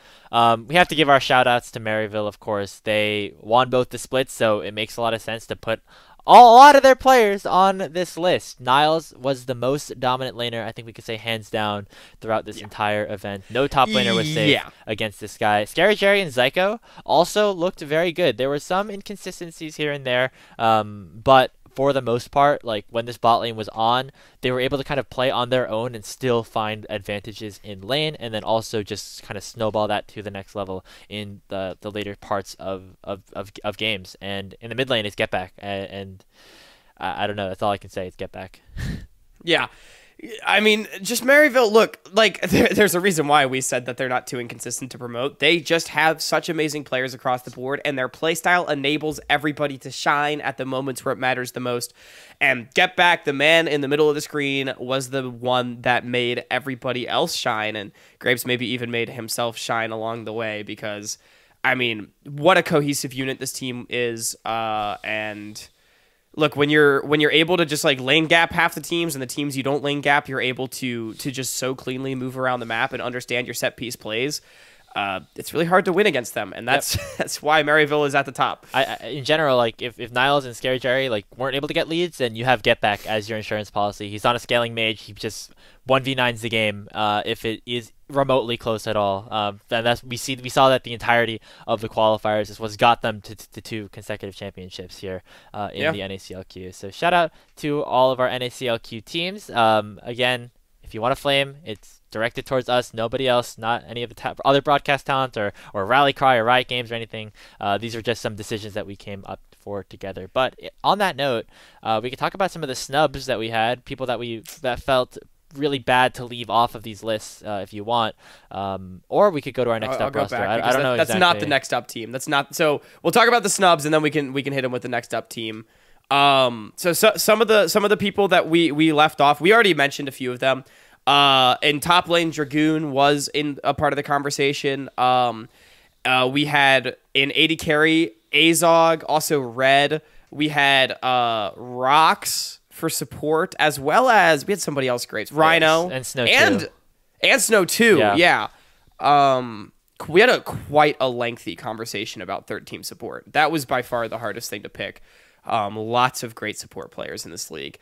we have to give our shout outs to Maryville, of course. They won both the splits, so it makes a lot of sense to put a lot of their players on this list. Niles was the most dominant laner, I think we could say hands down, throughout this entire event. No top laner was safe against this guy. Scary Jerry and Zyko also looked very good. There were some inconsistencies here and there, but for the most part, like when this bot lane was on, they were able to kind of play on their own and still find advantages in lane, and then also just kind of snowball that to the next level in the later parts of games. And in the mid lane, it's get back, and I don't know. That's all I can say. It's get back. Yeah. I mean, just Maryville, look, like, there's a reason why we said that they're not too inconsistent to promote. They just have such amazing players across the board, and their playstyle enables everybody to shine at the moments where it matters the most. And Get Back, the man in the middle of the screen, was the one that made everybody else shine, and Grapes maybe even made himself shine along the way, because, I mean, what a cohesive unit this team is, and look, when you're able to just like lane gap half the teams, and the teams you don't lane gap, you're able to just so cleanly move around the map and understand your set piece plays. It's really hard to win against them, and that's why Maryville is at the top. In general, like if Niles and Scary Jerry like weren't able to get leads, then you have Get Back as your insurance policy. He's not a scaling mage. He just 1v9s the game if it is remotely close at all. And we saw that the entirety of the qualifiers is what's got them to 2 consecutive championships here in the NACLQ. So shout out to all of our NACLQ teams. Again, if you want to flame, it's directed towards us, nobody else, not any of the other broadcast talent or Rally Cry or Riot Games or anything. These are just some decisions that we came up for together. But on that note, we could talk about some of the snubs that we had, people that felt really bad to leave off of these lists if you want, or we could go to our next up roster. I don't know. That's not the next up team. That's not. So we'll talk about the snubs, and then we can hit them with the next up team. So some of the people that we left off, we already mentioned a few of them. In top lane, Dragoon was in a part of the conversation. We had in AD carry Azog, also Red. We had Rocks for support, as well as we had somebody else great, Rhino and Snow and Snow too. Yeah. We had quite a lengthy conversation about third team support. That was by far the hardest thing to pick. Lots of great support players in this league.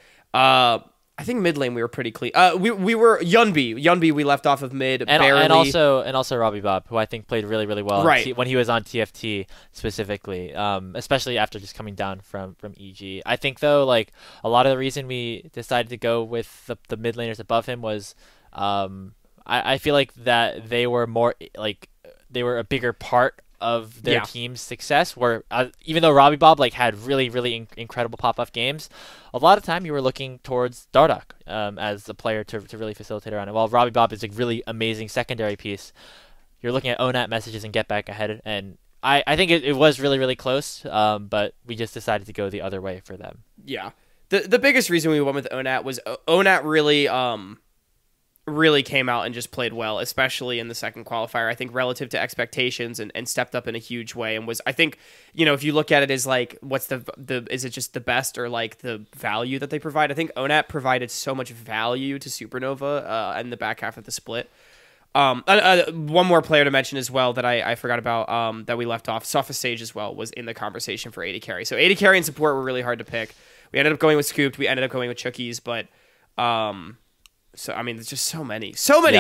I think mid lane we were pretty clean. We were Yunbi we left off of mid, barely. and also Robbie Bob, who I think played really well when he was on TFT specifically, especially after just coming down from EG. I think though, like a lot of the reason we decided to go with the mid laners above him was I feel like that they were more like they were a bigger part of their team's success, where even though Robbie Bob like had really incredible pop-off games, a lot of time you were looking towards Dardoch as a player to really facilitate around it. While Robbie Bob is a really amazing secondary piece, you're looking at ONAT messages and Get Back ahead, and I think it was really close, but we just decided to go the other way for them. Yeah. The biggest reason we went with ONAT was ONAT really came out and just played well, especially in the second qualifier, I think relative to expectations, and stepped up in a huge way, and was, I think, if you look at it as like what's is it just the best or like the value that they provide, I think ONAT provided so much value to Supernova in the back half of the split. One more player to mention as well that I forgot about that we left off. Sophist Sage as well was in the conversation for AD carry. So AD carry and support were really hard to pick. We ended up going with Scooped. We ended up going with Chookies, but so I mean, there's just so many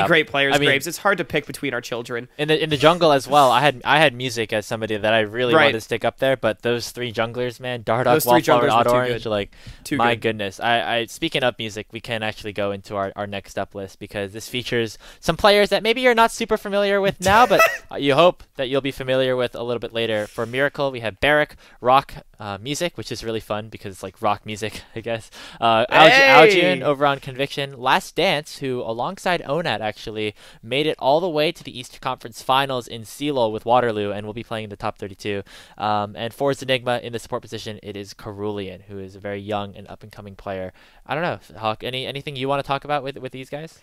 great players. Graves. It's hard to pick between our children. In the jungle as well. I had music as somebody that I really wanted to stick up there, but those three junglers, man, Dardock, Wallflower, and Odd Orange, like my goodness. I speaking of music, we can actually go into our next up list because this features some players that maybe you're not super familiar with now, but you hope that you'll be familiar with a little bit later. For Miracle, we have Barrack, Rock music, which is really fun because it's like rock music, I guess. Aljun over on Conviction. Last Dance, who alongside Onat actually made it all the way to the East Conference Finals in CLOL with Waterloo and will be playing in the top 32. And for Enigma in the support position, it is Cerulean, who is a very young and up-and-coming player. I don't know, Hawk, anything you want to talk about with these guys?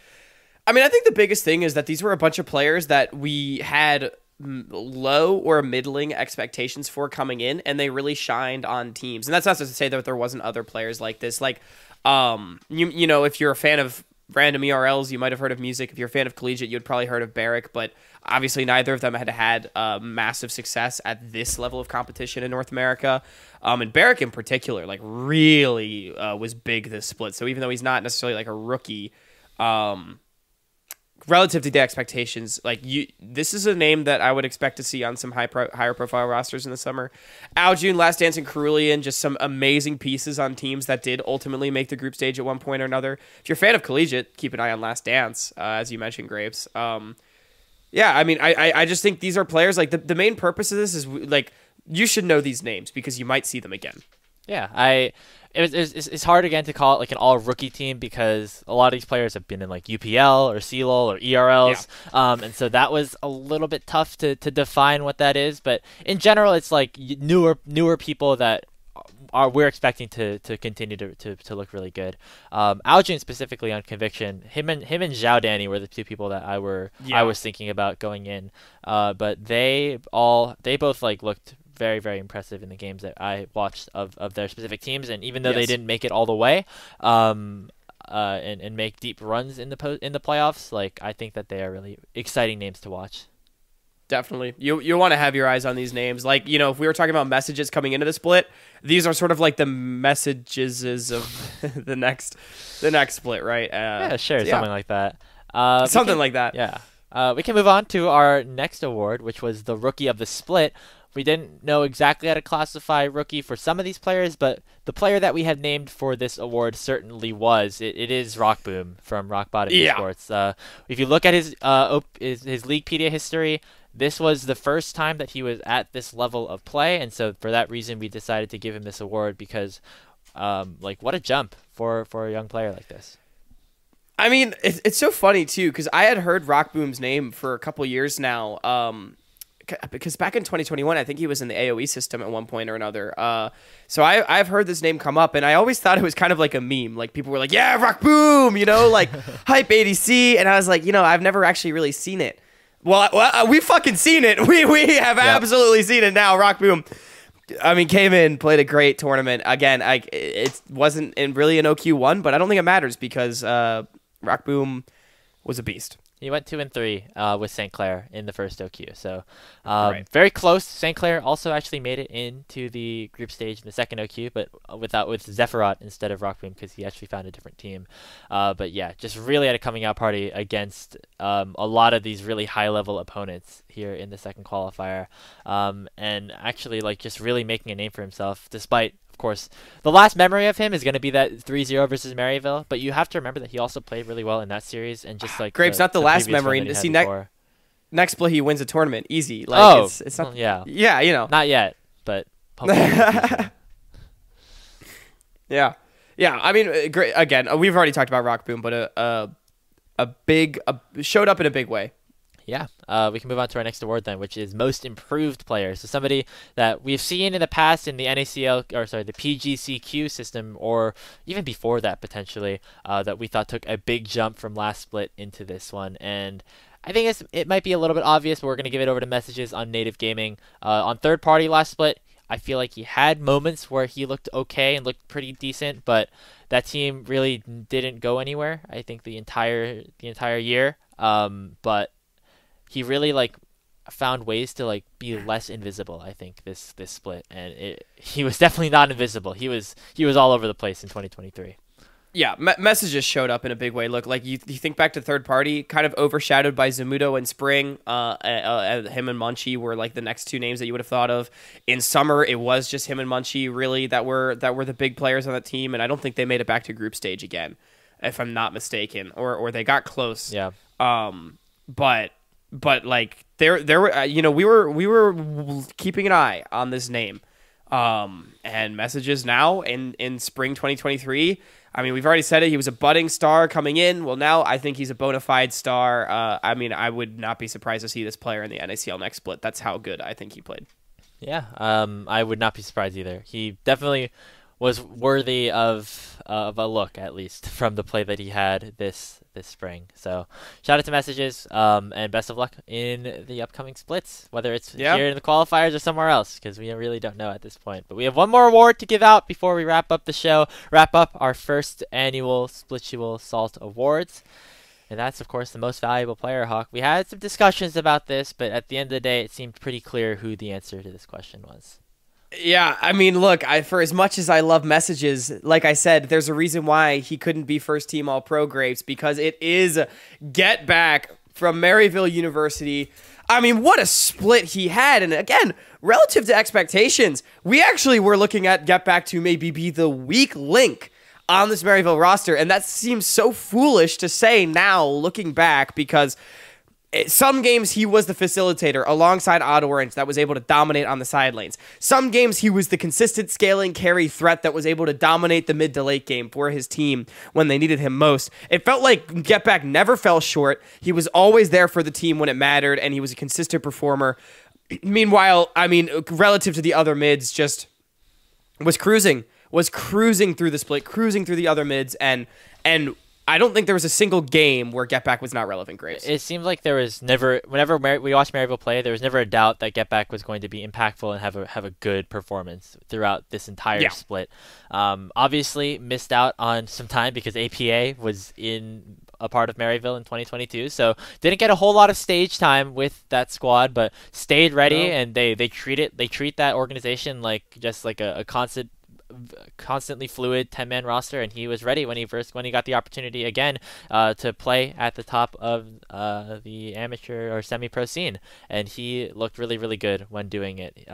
I mean, I think the biggest thing is that these were a bunch of players that we had low or middling expectations for coming in, and they really shined on teams. And that's not to say that there wasn't other players like this. Like, you know, if you're a fan of random ERLs, you might have heard of music. If you're a fan of collegiate, you'd probably heard of Barrack, but obviously neither of them had massive success at this level of competition in North America. And Barrack in particular, like, really was big this split. So even though he's not necessarily like a rookie, relative to the expectations, like this is a name that I would expect to see on some higher profile rosters in the summer. Aljun, Last Dance, and Cerulean, just some amazing pieces on teams that did ultimately make the group stage at one point or another. If you're a fan of collegiate, keep an eye on Last Dance, as you mentioned, Graves. Yeah, I mean, I just think these are players, like, the main purpose of this is, like, you should know these names because you might see them again. Yeah, it's hard again to call it like an all rookie team because a lot of these players have been in like UPL or CLOL or ERLs, and so that was a little bit tough to define what that is. But in general, it's like newer people that we're expecting to continue to look really good. Aljun specifically on Conviction, him and Zhao Danny were the two people that I was thinking about going in, but they both like looked very, very impressive in the games that I watched of their specific teams, and even though they didn't make it all the way, and make deep runs in the playoffs, like I think that they are really exciting names to watch. Definitely, you want to have your eyes on these names. Like, you know, if we were talking about messages coming into the split, these are sort of like the messages of the next split, right? Yeah, sure, something like that. Like that. Yeah. We can move on to our next award, which was the Rookie of the Split. We didn't know exactly how to classify rookie for some of these players, but the player that we had named for this award certainly was. It is Rockboom from Rock Bottom Esports. If you look at his Leaguepedia history, this was the first time that he was at this level of play, and so for that reason we decided to give him this award because, like, what a jump for a young player like this. I mean, it's so funny too because I had heard Rockboom's name for a couple years now. Because back in 2021, I think he was in the AOE system at one point or another. So I've heard this name come up, and I always thought it was kind of like a meme. Like, people were like, yeah, Rock Boom, you know, like hype ADC. And I was like, you know, I've never actually really seen it. Well, we fucking seen it. We have absolutely seen it now. Rock Boom, I mean, came in, played a great tournament. Again, it wasn't really an OQ1, but I don't think it matters because Rock Boom was a beast. He went 2-3 with St. Clair in the first OQ. So very close. St. Clair also actually made it into the group stage in the second OQ, but with Zephyrat instead of Rockboom because he actually found a different team. But yeah, just really had a coming out party against a lot of these really high level opponents here in the second qualifier. And actually, like, just really making a name for himself despite, of course, the last memory of him is going to be that 3-0 versus Maryville, but you have to remember that he also played really well in that series, and just like Graves, not the last memory. See, next split he wins a tournament, easy. Like, it's not. Yeah, you know, not yet, but hopefully. Yeah. I mean, great. Again, we've already talked about Rockboom, but showed up in a big way. Yeah, we can move on to our next award then, which is Most Improved Player. So somebody that we've seen in the past in the the PGCQ system, or even before that potentially, that we thought took a big jump from last split into this one. And I think it might be a little bit obvious, but we're going to give it over to messages on Native Gaming. On third party last split, I feel like he had moments where he looked okay and looked pretty decent, but that team really didn't go anywhere, I think, the entire year. But he really like found ways to like be less invisible. I think this split, and he was definitely not invisible. He was all over the place in 2023. Yeah, messages showed up in a big way. Look, like you think back to third party, kind of overshadowed by Zamudo and Spring. Him and Munchie were like the next two names that you would have thought of. In summer, it was just him and Munchie really that were the big players on the team, and I don't think they made it back to group stage again, if I'm not mistaken, or they got close. Yeah. But like there were we were keeping an eye on this name, and messages now in spring 2023. I mean, we've already said it. He was a budding star coming in. Well, now I think he's a bona fide star. I mean, I would not be surprised to see this player in the NACL next split. That's how good I think he played. Yeah, I would not be surprised either. He definitely was worthy of a look, at least, from the play that he had this spring. So shout out to messages, and best of luck in the upcoming splits, whether it's here in the qualifiers or somewhere else, because we really don't know at this point. But we have one more award to give out before we wrap up the show, wrap up our first annual Splitual Salt Awards. And that's, of course, the most valuable player, Hawk. We had some discussions about this, but at the end of the day, it seemed pretty clear who the answer to this question was. Yeah, I mean, look, for as much as I love messages, like I said, there's a reason why he couldn't be first team All-Pro Grapes, because it is Get Back from Maryville University. I mean, what a split he had. And again, relative to expectations, we actually were looking at Get Back to maybe be the weak link on this Maryville roster. And that seems so foolish to say now, looking back, because some games he was the facilitator alongside Odd Orange that was able to dominate on the side lanes. Some games he was the consistent scaling carry threat that was able to dominate the mid to late game for his team when they needed him most. It felt like Get Back never fell short. He was always there for the team when it mattered, and he was a consistent performer. Meanwhile, I mean, relative to the other mids, just was cruising through the split, cruising through the other mids, and I don't think there was a single game where Get Back was not relevant, Grace. It seemed like there was never, whenever we watched Maryville play, there was never a doubt that Get Back was going to be impactful and have a good performance throughout this entire split. Obviously, missed out on some time because APA was in a part of Maryville in 2022, so didn't get a whole lot of stage time with that squad, but stayed ready, and they treat that organization like just like a constantly fluid 10-man roster, and he was ready when he got the opportunity again to play at the top of the amateur or semi-pro scene, and he looked really, really good when doing it.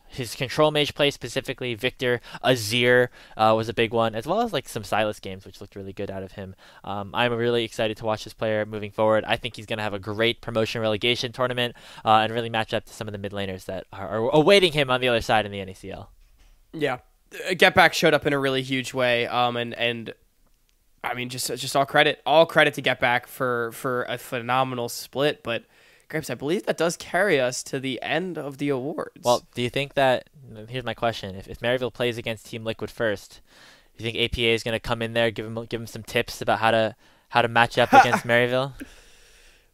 His control mage play, specifically Victor Azir, was a big one, as well as like some Silas games, which looked really good out of him. I'm really excited to watch this player moving forward. I think he's going to have a great promotion relegation tournament and really match up to some of the mid laners that are awaiting him on the other side in the NACL. Yeah. Get Back showed up in a really huge way, and I mean, just all credit to Get Back for a phenomenal split. But Grapes, I believe that does carry us to the end of the awards. Well, do you think that? Here's my question: If Maryville plays against Team Liquid first, do you think APA is going to come in there, give him some tips about how to match up against Maryville?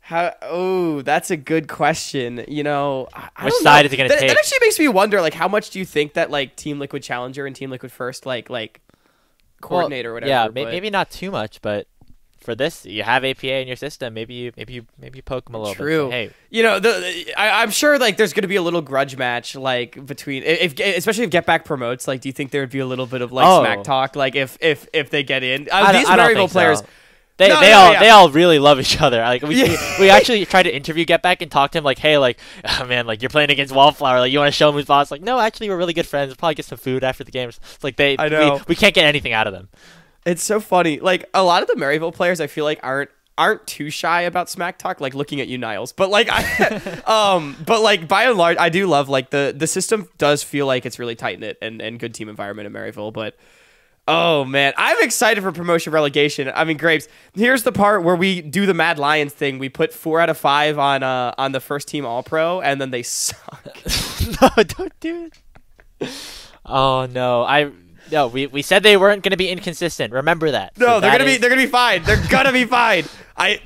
That's a good question. You know, which side is it going to take? That actually makes me wonder, like, how much do you think that like Team Liquid Challenger and Team Liquid First like coordinate or whatever? Yeah, maybe not too much, but for this, you have APA in your system. Maybe you poke them a little bit. True. Hey, you know, I'm sure like there's going to be a little grudge match like between especially if Get Back promotes. Like, do you think there would be a little bit of like smack talk like if they get in? These Maryville players. So. They all really love each other. Like we actually tried to interview Get Back and talk to him like, hey, like, oh man, like you're playing against Wallflower, like you want to show him who's boss? Like, no, actually we're really good friends. We'll probably get some food after the game. It's like we can't get anything out of them. It's so funny. Like a lot of the Maryville players, I feel like aren't too shy about smack talk. Like looking at you, Niles. But like but like by and large, I do love like the system does feel like it's really tight knit and good team environment in Maryville, but. Oh, man. I'm excited for promotion relegation. I mean, Grapes, here's the part where we do the Mad Lions thing. We put 4 out of 5 on the first team All-Pro, and then they suck. No, don't do it. Oh, no. We said they weren't going to be inconsistent. Remember that. No, so they're going to be fine. They're going to be fine.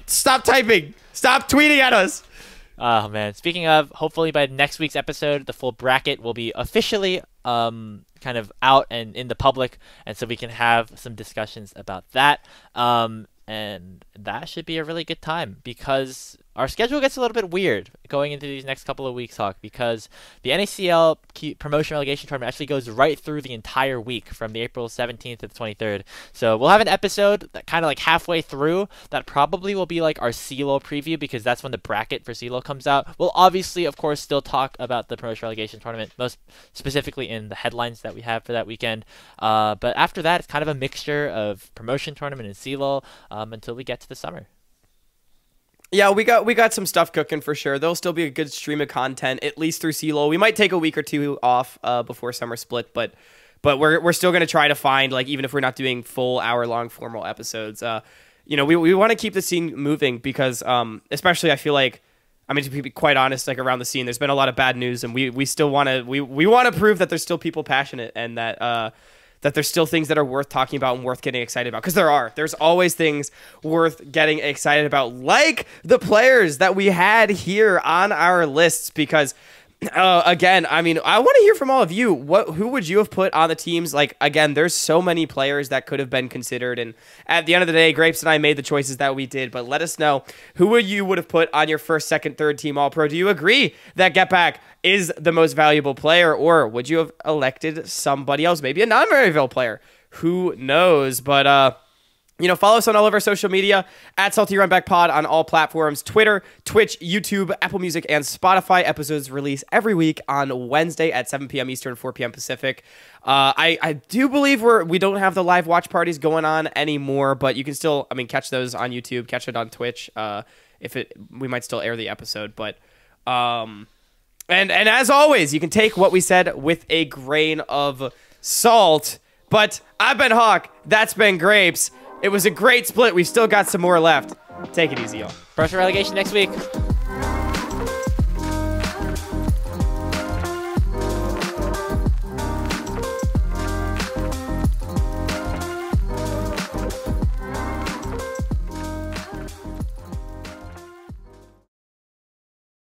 Stop typing. Stop tweeting at us. Oh, man. Speaking of, hopefully by next week's episode, the full bracket will be officially kind of out and in the public, and so we can have some discussions about that. And that should be a really good time because our schedule gets a little bit weird going into these next couple of weeks, Hawk, because the NACL promotion relegation tournament actually goes right through the entire week from the April 17th to the 23rd. So we'll have an episode that kind of like halfway through that probably will be like our CLOL preview, because that's when the bracket for CLOL comes out. We'll obviously, of course, still talk about the promotion relegation tournament, most specifically in the headlines that we have for that weekend. But after that, it's kind of a mixture of promotion tournament and CLOL until we get to the summer. Yeah, we got some stuff cooking for sure. There'll still be a good stream of content, at least through CLOL. We might take a week or two off before summer split, but we're still going to try to find, like, even if we're not doing full hour-long formal episodes, you know, we want to keep the scene moving because, especially I feel like, I mean, to be quite honest, like around the scene, there's been a lot of bad news, and we still want to we want to prove that there's still people passionate and that that there's still things that are worth talking about and worth getting excited about. Because there's always things worth getting excited about, like the players that we had here on our lists. Because again, I mean, I want to hear from all of you. Who would you have put on the teams? Like, again, there's so many players that could have been considered, and at the end of the day, Grapes and I made the choices that we did. But let us know who you would have put on your first, second, third team All-Pro. Do you agree that Get Back is the most valuable player, or would you have elected somebody else, maybe a non-Maryville player? Who knows? But you know, follow us on all of our social media at Salty Runback Pod on all platforms: Twitter, Twitch, YouTube, Apple Music, and Spotify. Episodes release every week on Wednesday at 7 p.m. Eastern, 4 p.m. Pacific. I do believe we don't have the live watch parties going on anymore, but you can still, I mean, catch those on YouTube, catch it on Twitch. We might still air the episode, but and as always, you can take what we said with a grain of salt. But I've been Hawk. That's been Grapes. It was a great split. We've still got some more left. Take it easy, y'all. Promotion relegation next week.